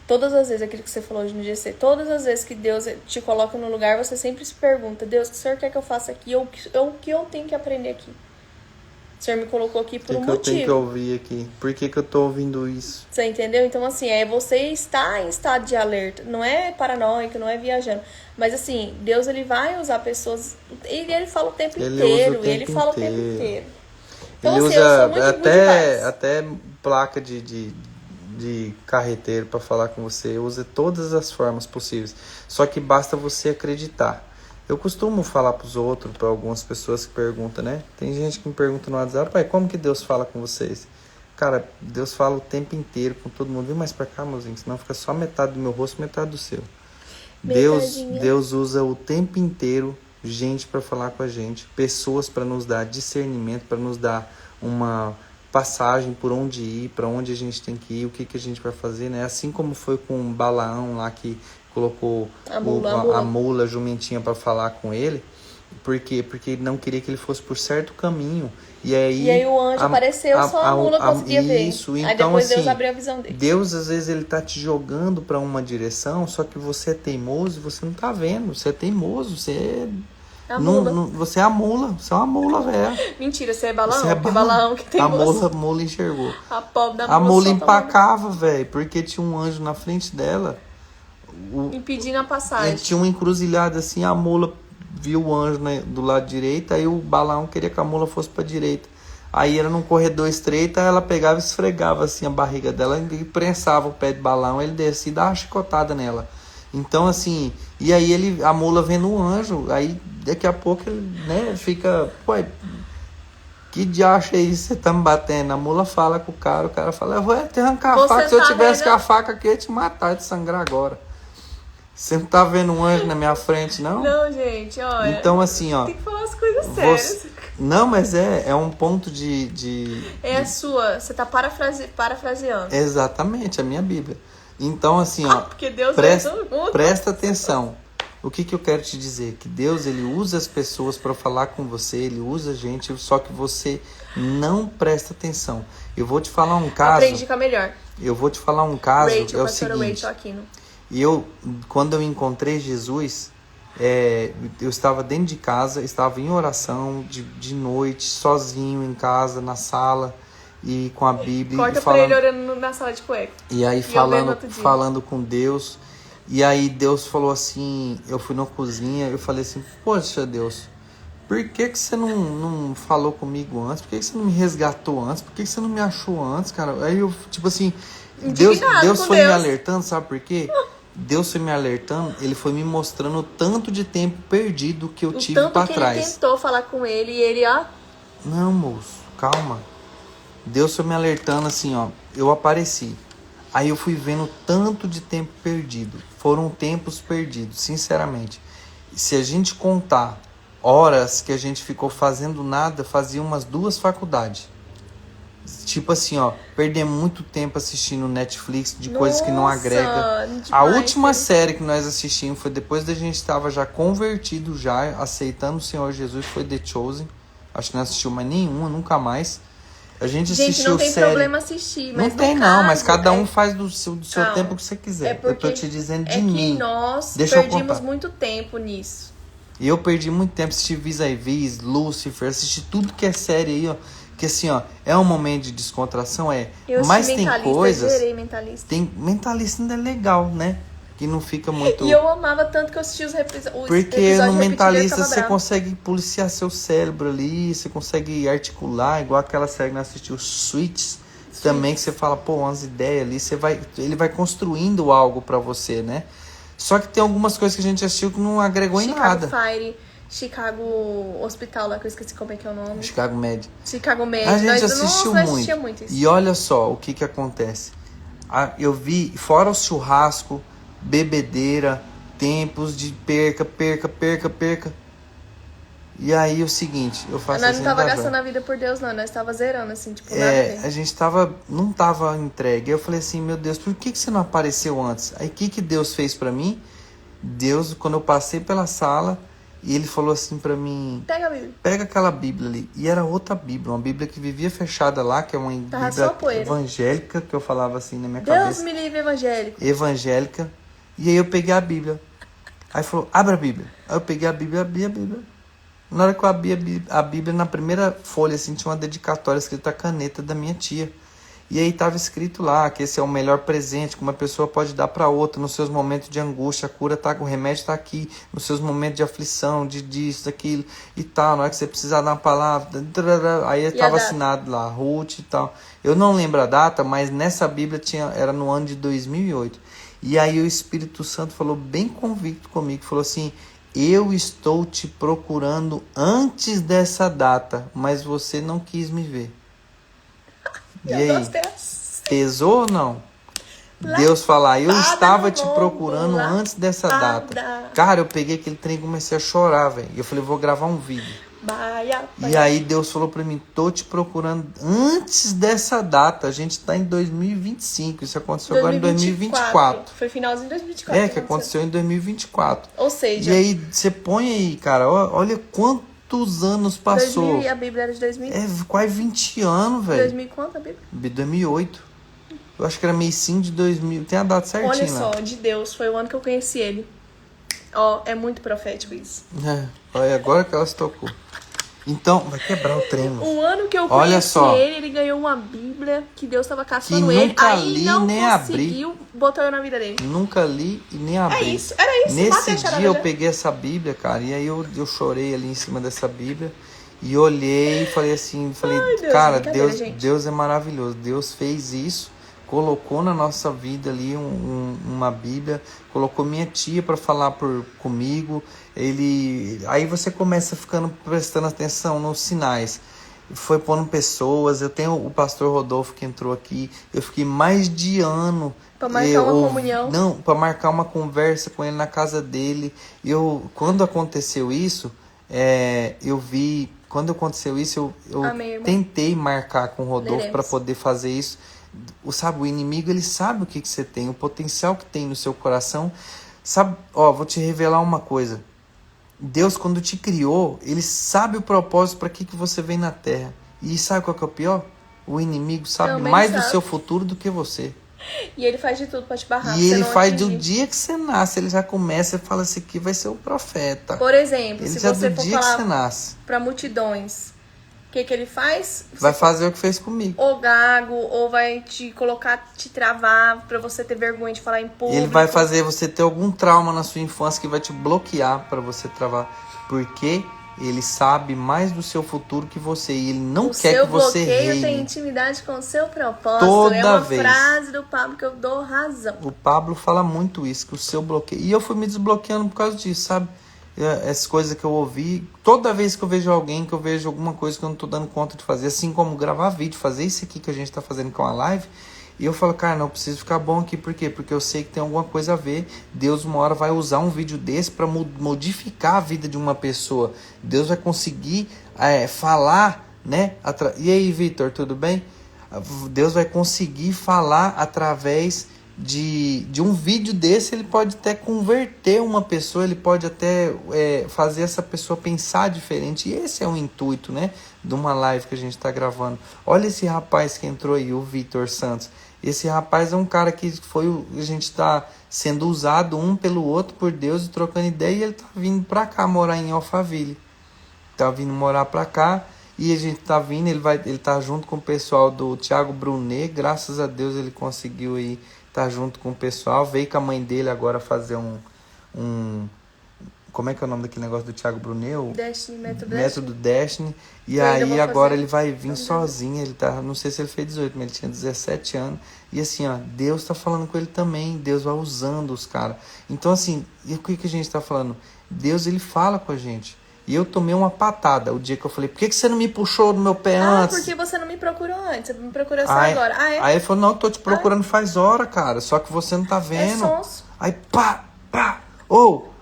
Todas as vezes, aquilo que você falou hoje no GC, todas as vezes que Deus te coloca no lugar, você sempre se pergunta, Deus, o que o Senhor quer que eu faça aqui? Ou o que eu tenho que aprender aqui? O Senhor me colocou aqui por um motivo. O que eu tenho que ouvir aqui? Por que eu tô ouvindo isso? Você entendeu? Então, assim, você está em estado de alerta. Não é paranoico, não é viajando. Mas, assim, Deus, ele vai usar pessoas... Ele fala o tempo inteiro. Ele fala o tempo inteiro. Então, ele assim, eu sou muito até placa de carreteiro para falar com você. Usa todas as formas possíveis. Só que basta você acreditar. Eu costumo falar para os outros, para algumas pessoas que perguntam, né? Tem gente que me pergunta no WhatsApp, pai, como que Deus fala com vocês? Cara, Deus fala o tempo inteiro com todo mundo. Vem mais para cá, mozinho, senão fica só metade do meu rosto, metade do seu. Deus usa o tempo inteiro gente para falar com a gente, pessoas para nos dar discernimento, para nos dar uma passagem por onde ir, para onde a gente tem que ir, o que a gente vai fazer, né? Assim como foi com Balaão lá que colocou a mula jumentinha para falar com ele. Por quê? Porque ele não queria que ele fosse por certo caminho. E aí o anjo apareceu, só a mula conseguia ver. Isso, aí então, depois assim, Deus abriu a visão dele. Deus, às vezes, ele tá te jogando para uma direção, só que você é teimoso e você não tá vendo. Você é teimoso, você você é a mula. Você é uma mula, velho. Mentira, você é Balaão? Porque Balaão que tem a mula enxergou. A pobre da mula. A mula empacava, velho, porque tinha um anjo na frente dela. Impedindo a passagem. Tinha uma encruzilhada assim, a mula viu o anjo, né, do lado direito, aí o Balaão queria que a mula fosse pra direita. Aí era num corredor estreito, ela pegava e esfregava assim a barriga dela e prensava o pé de Balaão, ele descia e dava uma chicotada nela. Então, assim, e aí a mula vendo o anjo, aí daqui a pouco ele, né, fica, pô, que diacho é isso, você tá me batendo? A mula fala com o cara fala, eu vou te arrancar a faca, se eu tivesse com a faca aqui, eu ia te matar, ia te sangrar agora. Você não tá vendo um anjo na minha frente, não? Não, gente, olha. Então, assim, ó. Tem que falar as coisas sérias. Não, mas é um ponto de... É a sua, você tá parafraseando. Exatamente, a minha Bíblia. Então, assim, ó. Porque Deus presta atenção. O que eu quero te dizer? Que Deus, ele usa as pessoas para falar com você, ele usa a gente, só que você não presta atenção. Eu vou te falar um caso... Aprendi com a melhor. Eu vou te falar um caso, Rachel, é o seguinte... Rachel Aquino. E quando eu encontrei Jesus, eu estava dentro de casa, estava em oração de noite, sozinho em casa, na sala, e com a Bíblia. Corta pra ele orando na sala de cueca. E aí falando com Deus. E aí Deus falou assim, eu fui na cozinha, eu falei assim, poxa Deus, por que você não falou comigo antes? Por que você não me resgatou antes? Por que você não me achou antes, cara? Aí eu, tipo assim, Deus foi me alertando, sabe por quê? Deus foi me alertando, ele foi me mostrando o tanto de tempo perdido que eu tive pra trás. Ele tentou falar com ele e ele, ó... Não, moço, calma. Deus foi me alertando assim, ó, eu apareci. Aí eu fui vendo o tanto de tempo perdido. Foram tempos perdidos, sinceramente. Se a gente contar horas que a gente ficou fazendo nada, fazia umas 2 faculdades. Tipo assim, ó, perder muito tempo assistindo Netflix de coisas que não agrega. A última série que nós assistimos foi depois da gente estava já convertido, já aceitando o Senhor Jesus, foi The Chosen. Acho que não assistiu mais nenhuma, nunca mais. A gente assistiu não tem série. Problema assistir, mas não tem não, mas cada um faz do seu tempo que você quiser. Eu tô te dizendo de mim. Que nós Deixa perdimos muito tempo nisso. E eu perdi muito tempo assistindo Vis-a-Vis, Lucifer, assisti tudo que é série aí, ó. Que assim, ó, é um momento de descontração, mas tem coisas... Mentalista ainda é legal, né? Que não fica muito... E eu amava tanto que eu assistia os episódios. Porque no Mentalista você consegue policiar seu cérebro ali, você consegue articular, igual aquela série que nós assistimos, Suits, também, que você fala, pô, umas ideias ali, ele vai construindo algo pra você, né? Só que tem algumas coisas que a gente assistiu que não agregou em nada. Chicago Hospital, lá que eu esqueci como é que é o nome. Chicago Med. A gente assistiu muito isso. E olha só o que acontece. Eu vi, fora o churrasco, bebedeira, tempos de perca. E aí o seguinte, eu faço nós não tava gastando a vida por Deus, não. Nós tava zerando, assim, tipo, nada a ver. A gente não tava entregue. Eu falei assim, meu Deus, por que você não apareceu antes? Aí o que Deus fez pra mim? Deus, quando eu passei pela sala, E ele falou assim pra mim, Pega a Bíblia. pega aquela Bíblia ali. E era outra Bíblia, uma Bíblia que vivia fechada lá, que é uma Tava só Bíblia poeira. evangélica, que eu falava assim na minha Deus cabeça. me livre, evangélico. Evangélica. E aí eu peguei a Bíblia. Aí falou, abre a Bíblia. Aí eu peguei a Bíblia, abri a Bíblia. Na hora que eu abri a Bíblia, na primeira folha, assim, tinha uma dedicatória escrita a caneta da minha tia. E aí estava escrito lá que esse é o melhor presente que uma pessoa pode dar para outra nos seus momentos de angústia. A cura tá, o remédio está aqui, nos seus momentos de aflição, de disso, daquilo e tal. Na hora que você precisar dar uma palavra, aí estava assinado lá, Ruth e tal. Eu não lembro a data, mas nessa Bíblia era no ano de 2008. E aí o Espírito Santo falou bem convicto comigo, falou assim: eu estou te procurando antes dessa data, mas você não quis me ver. E aí, pesou ou não? Deus falar, eu estava te procurando antes dessa data. Cara, eu peguei aquele trem e comecei a chorar, velho. E eu falei, vou gravar um vídeo. E aí Deus falou pra mim, tô te procurando antes dessa data. A gente tá em 2025. Isso aconteceu agora em 2024. Foi finalzinho de 2024. Que aconteceu em 2024. Ou seja... E aí, você põe aí, cara, olha quantos anos passou. 2000, e a Bíblia era de 2000. É, quase 20 anos, velho. 2000 quanto a Bíblia? 2008. Eu acho que era meicinho de 2000. Tem a data certinha. Olha só, de Deus. Foi o ano que eu conheci ele. Ó, é muito profético isso. Olha, agora que ela se tocou. Então, vai quebrar o trem. O ano que eu conheci ele ganhou uma Bíblia que Deus estava caçando ele. Nunca aí li, não nem conseguiu, botou eu na vida dele. Nunca li e nem abri. Era isso. Nesse dia eu peguei essa Bíblia, cara, e aí eu chorei ali em cima dessa Bíblia. E olhei e falei assim, Deus, cara, Deus é maravilhoso. Deus fez isso, colocou na nossa vida ali uma Bíblia, colocou minha tia para falar comigo. Aí você começa prestando atenção nos sinais. Foi pondo pessoas. Eu tenho o pastor Rodolfo que entrou aqui. Eu fiquei mais de ano para marcar uma comunhão. Não, para marcar uma conversa com ele na casa dele. Quando aconteceu isso, quando aconteceu isso, eu tentei marcar com o Rodolfo para poder fazer isso. O inimigo, ele sabe o que você tem, o potencial que tem no seu coração. Sabe, vou te revelar uma coisa. Deus, quando te criou, ele sabe o propósito para que você vem na terra. E sabe qual que é o pior? O inimigo sabe mais do seu futuro do que você. E ele faz de tudo para te barrar. E ele faz do dia que você nasce, ele já começa e fala, esse aqui vai ser o profeta. Por exemplo, ele se já você do for dia que você falar nasce. para multidões, o que ele faz? Vai fazer o que fez comigo. Ou gago, ou vai te travar pra você ter vergonha de falar em público. Ele vai fazer você ter algum trauma na sua infância que vai te bloquear pra você travar. Porque ele sabe mais do seu futuro que você. E ele não quer que você reine. O seu bloqueio tem intimidade com o seu propósito. Toda vez. Frase do Pablo que eu dou razão. O Pablo fala muito isso, que o seu bloqueio... E eu fui me desbloqueando por causa disso, sabe? Essas coisas que eu ouvi, toda vez que eu vejo alguém, que eu vejo alguma coisa que eu não tô dando conta de fazer, assim como gravar vídeo, fazer isso aqui que a gente tá fazendo com a live, e eu falo, cara, não, eu preciso ficar bom aqui, por quê? Porque eu sei que tem alguma coisa a ver. Deus uma hora vai usar um vídeo desse para modificar a vida de uma pessoa. Deus vai conseguir falar, né? E aí, Vitor, tudo bem? Deus vai conseguir falar através de um vídeo desse. Ele pode até converter uma pessoa, ele pode até fazer essa pessoa pensar diferente. E esse é o intuito, né, de uma live que a gente está gravando. Olha esse rapaz que entrou aí, o Vitor Santos. Esse rapaz é um cara que a gente está sendo usado um pelo outro por Deus e trocando ideia, e ele tá vindo para cá morar em Alphaville. Tá vindo morar para cá. E a gente tá vindo, ele tá junto com o pessoal do Thiago Brunet. Graças a Deus ele conseguiu aí tá junto com o pessoal. Veio com a mãe dele agora fazer como é que é o nome daquele negócio do Thiago Brunet? Método Destiny. E aí agora ele vai vir sozinho. Ele tá, não sei se ele fez 18, mas ele tinha 17 anos. E assim, Deus tá falando com ele também. Deus vai usando os caras. Então assim, e o que a gente tá falando? Deus, ele fala com a gente. E eu tomei uma patada o dia que eu falei, por que você não me puxou no meu pé antes? Porque você não me procurou antes, você me procurou só agora. Aí ele falou, não, eu tô te procurando faz hora, cara, só que você não tá vendo. Aí pá,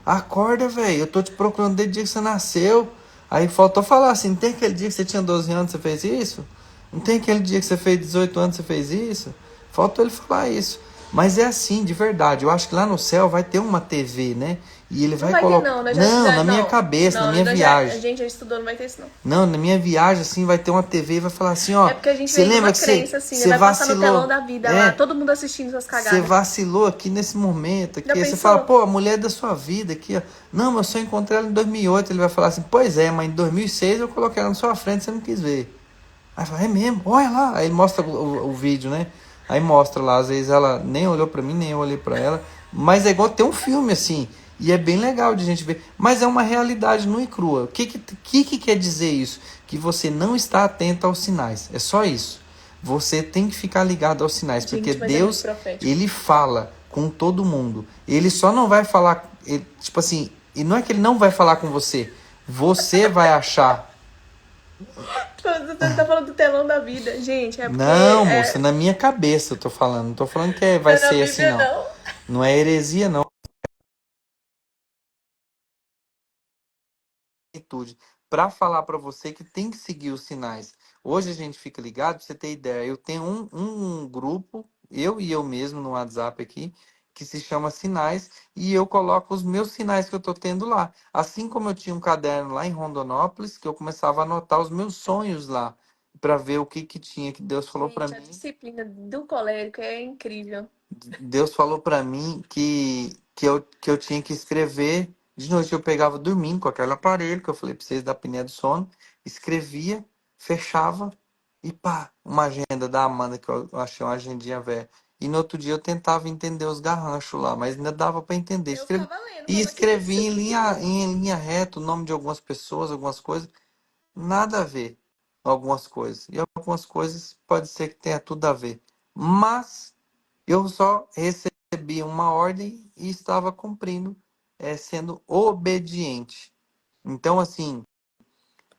acorda, velho, eu tô te procurando desde o dia que você nasceu. Aí faltou falar assim, não tem aquele dia que você tinha 12 anos, você fez isso? Não tem aquele dia que você fez 18 anos, você fez isso? Faltou ele falar isso. Mas é assim, de verdade. Eu acho que lá no céu vai ter uma TV, né? E ele Não vai vai ter, colocar. não, né? Não, na minha Não. cabeça, na Não, minha a viagem. gente já estudou, não vai ter isso, não. Não, na minha viagem, assim, vai ter uma TV e vai falar assim, É ó. porque a gente Você vem de lembra uma que crença, assim, né? você Vai passar no telão vacilou? da vida lá, É, todo mundo assistindo suas você cagadas. vacilou aqui nesse momento Já aqui. Aí você fala, pensou? pô, a mulher da sua vida aqui, ó. Não, mas eu só encontrei ela em 2008. Ele vai falar assim, pois é, mas em 2006 eu coloquei ela na sua frente, você não quis ver. Aí fala, é mesmo, olha lá. Aí ele mostra o vídeo, né? Aí mostra lá, às vezes ela nem olhou pra mim, nem eu olhei pra ela. Mas é igual ter um filme assim. E é bem legal de a gente ver. Mas é uma realidade nua e crua. O que quer dizer isso? Que você não está atento aos sinais. É só isso. Você tem que ficar ligado aos sinais. Porque Gente, mas é muito Deus, profético. ele fala com todo mundo. Ele só não vai falar. Tipo assim, e não é que ele não vai falar com você. Você vai achar. Você tá falando do telão da vida. Gente, é porque Não, moça, na minha cabeça eu tô falando. Não tô falando que não vai é na ser assim, Bíblia, não. não. Não é heresia, não. Atitude. Para falar para você que tem que seguir os sinais. Hoje a gente fica ligado, pra você ter ideia. Eu tenho um grupo, eu e eu mesmo no WhatsApp aqui, que se chama Sinais, e eu coloco os meus sinais que eu tô tendo lá. Assim como eu tinha um caderno lá em Rondonópolis, que eu começava a anotar os meus sonhos lá, para ver o que que tinha que Deus falou para Gente, a mim. disciplina do colérico é incrível. Deus falou para mim que eu tinha que escrever. De noite eu pegava dormindo com aquele aparelho que eu falei para vocês da apneia do sono, escrevia, fechava e pá, uma agenda da Amanda que eu achei uma agendinha velha. E no outro dia eu tentava entender os garranchos lá, mas ainda dava para entender. Eu ficava lendo, E falava, que é escrevi isso aqui? em linha reta o nome de algumas pessoas, algumas coisas, nada a ver algumas coisas. E algumas coisas pode ser que tenha tudo a ver. Mas eu só recebi uma ordem e estava cumprindo, sendo obediente. Então, assim,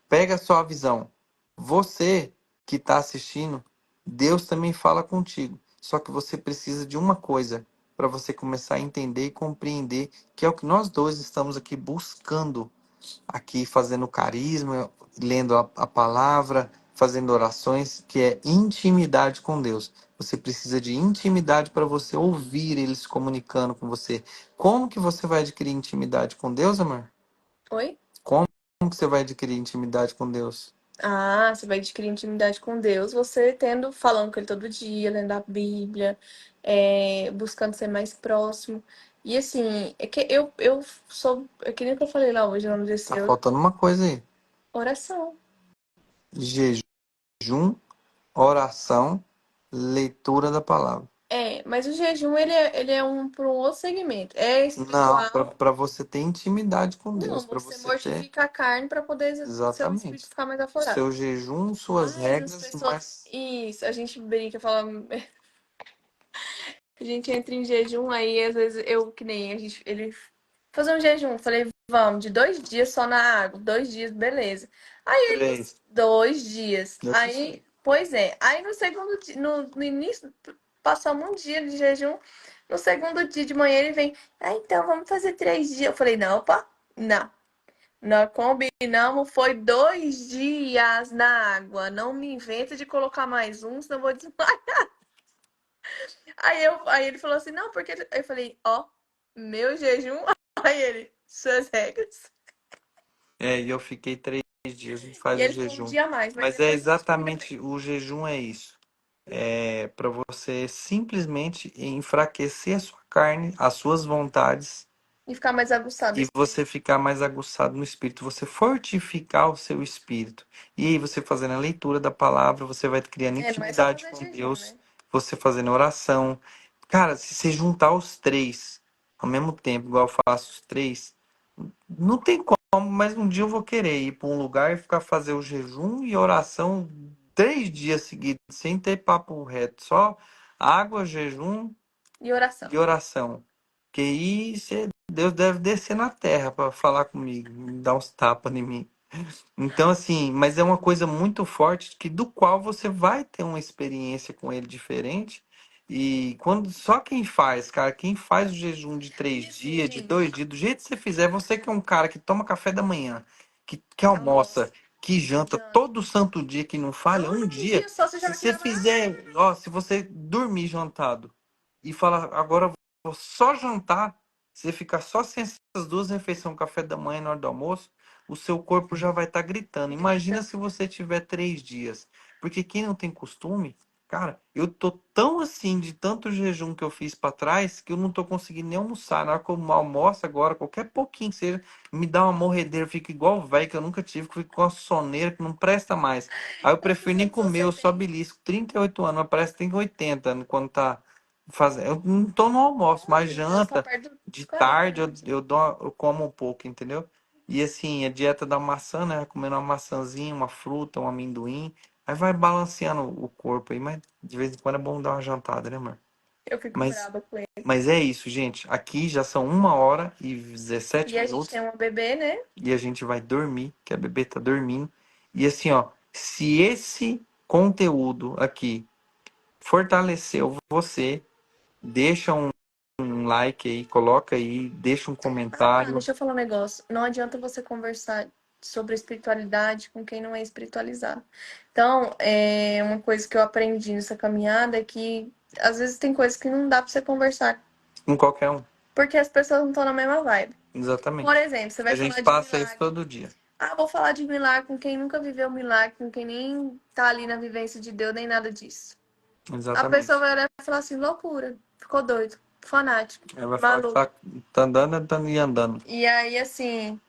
pega só a visão. Você que está assistindo, Deus também fala contigo. Só que você precisa de uma coisa para você começar a entender e compreender, que é o que nós dois estamos aqui buscando, aqui fazendo carisma, lendo a palavra, fazendo orações, que é intimidade com Deus. Você precisa de intimidade para você ouvir ele se comunicando com você. Como que você vai adquirir intimidade com Deus, amor? Oi? Como que você vai adquirir intimidade com Deus? Ah, você vai adquirir intimidade com Deus, você tendo, falando com Ele todo dia, lendo a Bíblia, buscando ser mais próximo. E assim, é que eu sou, é que nem que eu falei lá hoje, o nome desse Tá eu, faltando uma coisa aí. oração. Jejum, oração, leitura da palavra. Mas o jejum, ele é para um outro segmento. É Não, espiritual. para você ter intimidade com Não, Deus, para você você ter. mortifica a carne para poder seu espírito Exatamente. ficar mais O aflorado. seu jejum, suas Mas as regras, pessoas. mas. Isso, a gente brinca, fala. A gente entra em jejum, aí às vezes eu, que nem a gente, ele fazer um jejum. Falei, vamos, de 2 dias só na água, 2 dias, beleza. Aí ele, 3. 2 dias. Eu Aí, assisti. pois é. Aí no segundo dia, no início, passamos um dia de jejum. No segundo dia de manhã ele vem, então vamos fazer 3 dias. Eu falei, não, opa, não. Nós combinamos, foi 2 dias na água. Não me inventa de colocar mais um, senão eu vou desmaiar. Aí ele falou assim, não, porque. Aí eu falei, ó, meu jejum. Aí ele, suas regras. E eu fiquei 3 dias, não E faz o ele ficou um jejum. dia a mais, mas Mas é depois a gente explica pra ele. exatamente, o jejum é isso. É para você simplesmente enfraquecer a sua carne, as suas vontades, E ficar mais aguçado o e você espírito. ficar mais aguçado no espírito, você fortificar o seu espírito. E aí você fazendo a leitura da palavra, você vai criando Não é só intimidade fazer com jejum, Deus, né? você fazendo oração. Cara, se você juntar os três ao mesmo tempo, igual eu faço os três, não tem como, mas um dia eu vou querer ir para um lugar e ficar fazer o jejum e oração 3 dias seguidos, sem ter papo reto, só água, jejum E oração. e oração. Que aí Deus deve descer na terra para falar comigo, me dar uns tapas em mim. Então, assim, mas é uma coisa muito forte que do qual você vai ter uma experiência com ele diferente. E quando só quem faz, cara, quem faz o jejum de três E assim, dias, de gente, 2 dias, do jeito que você fizer, você que é um cara que toma café da manhã, que almoça, almoço, que janta janta. todo santo dia, que não falha um Um dia, dia só você já se vai você querer adorar. fizer, ó, se você dormir jantado e falar, agora eu vou só jantar, você ficar só sem essas duas refeições, café da manhã e na hora do almoço, o seu corpo já vai estar gritando. Imagina se você tiver 3 dias. Porque quem não tem costume, cara, eu tô tão assim de tanto jejum que eu fiz pra trás que eu não tô conseguindo nem almoçar. Na hora que eu almoço agora, qualquer pouquinho que seja, me dá uma morredeira, eu fico igual velho que eu nunca tive, que eu fico com uma soneira que não presta mais. Aí eu Eu prefiro nem sei que comer, você eu só tem. belisco. 38 anos, mas parece que tem 80 quando tá fazendo. Eu não tô no almoço, mas Eu só janta. perto De dos 40, tarde né? eu como um pouco, entendeu? E assim, a dieta da maçã, né? Comendo uma maçãzinha, uma fruta, um amendoim. Aí vai balanceando o corpo aí, mas de vez em quando é bom dar uma jantada, né, amor? Eu fico Mas, brava com ele. mas é isso, gente. Aqui já são 1 hora e 17 E a gente minutos tem uma bebê, né? e a gente vai dormir, que a bebê tá dormindo. E assim, ó, se esse conteúdo aqui fortaleceu você, deixa um like aí, coloca aí, deixa um Ah, tá. comentário. Deixa eu falar um negócio. Não adianta você conversar sobre espiritualidade com quem não é espiritualizado. Então, é uma coisa que eu aprendi nessa caminhada é que às vezes tem coisas que não dá pra você conversar, Com qualquer um. porque as pessoas não estão na mesma vibe. Por Exatamente. exemplo, você A vai gente falar de passa isso milagre. todo dia. Ah, vou falar de milagre com quem nunca viveu milagre, com quem nem tá ali na vivência de Deus, nem nada disso. A pessoa Exatamente. vai olhar e falar assim, loucura, ficou doido, fanático, Ela vai falar que maluco. tá andando, andando e andando. E aí, assim,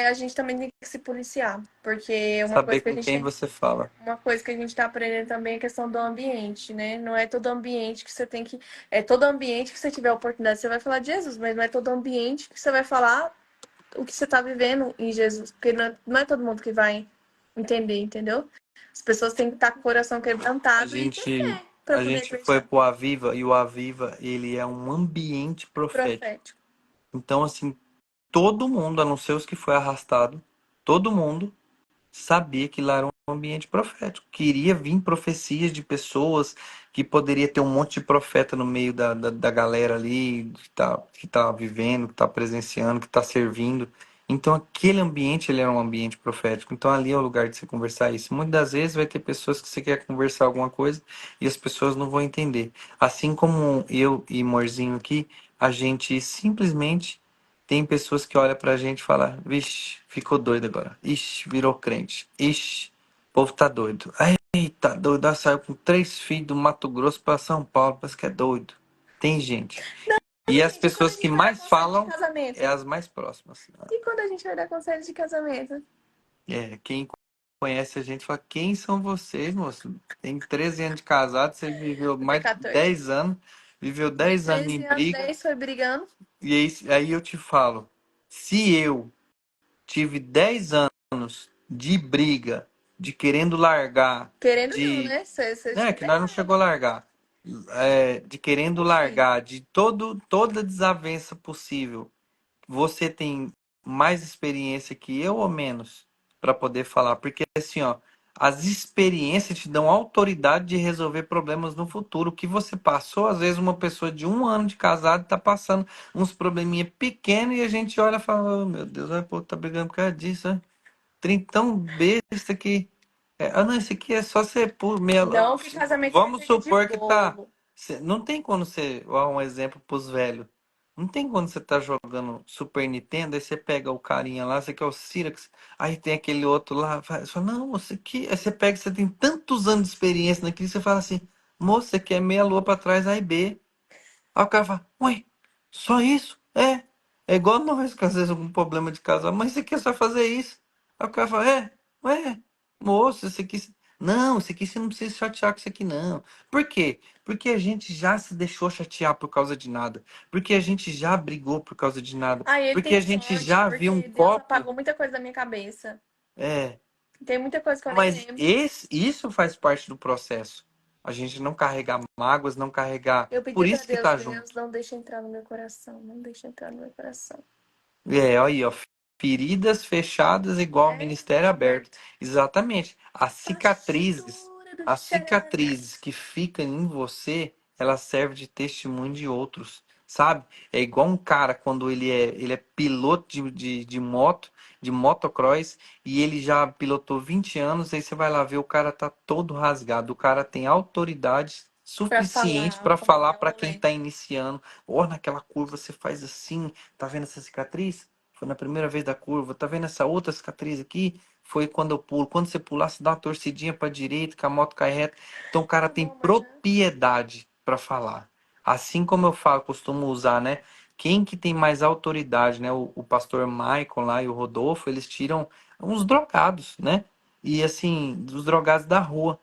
a gente também tem que se policiar, porque Saber com quem você fala. uma coisa que a gente tá aprendendo também é a questão do ambiente, né? Não é todo ambiente que você tem que. É todo ambiente que você tiver a oportunidade, você vai falar de Jesus, mas não é todo ambiente que você vai falar o que você tá vivendo em Jesus, porque não é todo mundo que vai entender, entendeu? As pessoas têm que estar com o coração A quebrantado e ter gente, fé pra a poder gente foi acreditar. pro Aviva e o Aviva, ele é um ambiente profético. Profético. Então, assim, todo mundo, a não ser os que foi arrastado, todo mundo sabia que lá era um ambiente profético. Queria vir profecias de pessoas que poderia ter um monte de profeta no meio da galera ali que tá vivendo, que tá presenciando, que tá servindo. Então aquele ambiente ele era um ambiente profético. Então ali é o lugar de você conversar isso. Muitas das vezes vai ter pessoas que você quer conversar alguma coisa e as pessoas não vão entender. Assim como eu e Morzinho aqui, a gente simplesmente tem pessoas que olham pra gente e falam, vixe, ficou doido agora. Ixi, virou crente. Ixi, o povo tá doido. Eita, doido. Ah, saiu com 3 filhos do Mato Grosso pra São Paulo. Parece que é doido. Tem gente. E as Gente, e quando a pessoas que gente vai dar mais conselho de falam é casamento? as mais próximas. E quando a gente vai dar conselho de casamento? É, quem conhece a gente fala, quem são vocês, moço? Tem 13 anos de casado, você viveu Vou ter mais de 14. 10 anos, viveu De 10 anos em 13 anos, briga, 10 foi brigando. e aí eu te falo, se eu tive 10 anos de briga, de querendo largar, Querendo não, de. né? Você Né, chuta que nós não chegou a errado. largar. De querendo Enfim. largar, de toda desavença possível. Você tem mais experiência que eu ou menos para poder falar? Porque assim, ó, as experiências te dão autoridade de resolver problemas no futuro. O que você passou, às vezes, uma pessoa de 1 ano de casado está passando uns probleminha pequenos e a gente olha e fala, oh, meu Deus, pô, tá brigando por causa disso, né? Trem tão besta que. Não, esse aqui é só ser por meia. Não que casamento seja Vamos briga de supor que tá. bobo. Não tem quando você. Ó, um exemplo pros velhos. Não tem quando você tá jogando Super Nintendo, aí você pega o carinha lá, você quer o Cyrax, aí tem aquele outro lá, você fala, não, você aqui. Aí você pega, você tem tantos anos de experiência naquilo, você fala assim, moça, você quer meia lua pra trás, aí B. Aí o cara fala, ué, só isso? É igual nós, que às vezes algum problema de casal, mas você quer só fazer isso? Aí o cara fala, ué, moço, isso aqui. Não, isso aqui você não precisa chatear com isso aqui, não. Por quê? Porque a gente já se deixou chatear por causa de nada. Porque a gente já brigou por causa de nada. Aí ele Porque tem a gente sorte, já viu um porque Deus copo. apagou muita coisa da minha cabeça. É, Tem muita coisa que eu nem mas lembro. isso faz parte do processo. A gente não carregar mágoas, não carregar. Eu pedi Por pra isso que Deus, tá Deus, junto. não deixa entrar no meu coração. Não deixa entrar no meu coração. Olha aí, ó. Feridas fechadas igual ao É ministério aberto. aberto. Exatamente. Pastura do As Xará. cicatrizes que ficam em você, elas servem de testemunho de outros, sabe? É igual um cara quando ele é piloto de moto, de motocross, e ele já pilotou 20 anos, aí você vai lá ver, o cara tá todo rasgado. O cara tem autoridade suficiente para falar para quem está iniciando. Ó, naquela curva você faz assim, tá vendo essa cicatriz? Foi na primeira vez da curva. Tá vendo essa outra cicatriz aqui? Foi quando eu pulo. Quando você pular, você dá uma torcidinha para direita, que a moto cai reta. Então o cara tem propriedade para falar. Assim como eu falo, costumo usar, né? Quem que tem mais autoridade, né? O pastor Michael lá e o Rodolfo, eles tiram uns drogados, né? E assim, dos drogados da rua.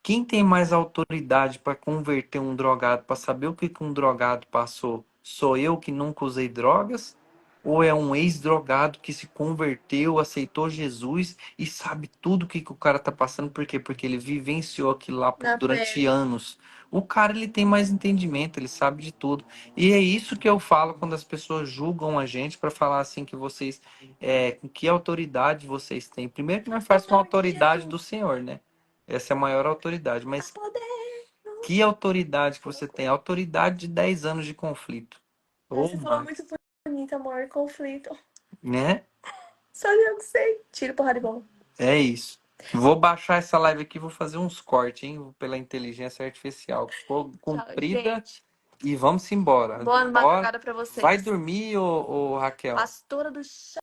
Quem tem mais autoridade para converter um drogado, para saber o que que um drogado passou? Sou eu que nunca usei drogas? Ou é um ex-drogado que se converteu, aceitou Jesus e sabe tudo o que que o cara tá passando? Por quê? Porque ele vivenciou aquilo lá durante anos. O cara, ele tem mais entendimento, ele sabe de tudo. E é isso que eu falo quando as pessoas julgam a gente para falar assim que vocês, com que autoridade vocês têm. Primeiro que nós faz com a autoridade do Senhor, né? Essa é a maior autoridade. Mas que autoridade que você tem? Autoridade de 10 anos de conflito. Ou Você falou mais, muito bonito, amor. Conflito. né? Só eu que sei. Tira porrada de bola. É isso. Vou baixar essa live aqui, vou fazer uns cortes, hein? Pela inteligência artificial. Ficou comprida gente. e vamos embora. Boa Ó, madrugada pra vocês. vai dormir, ô Raquel? Pastora do chão.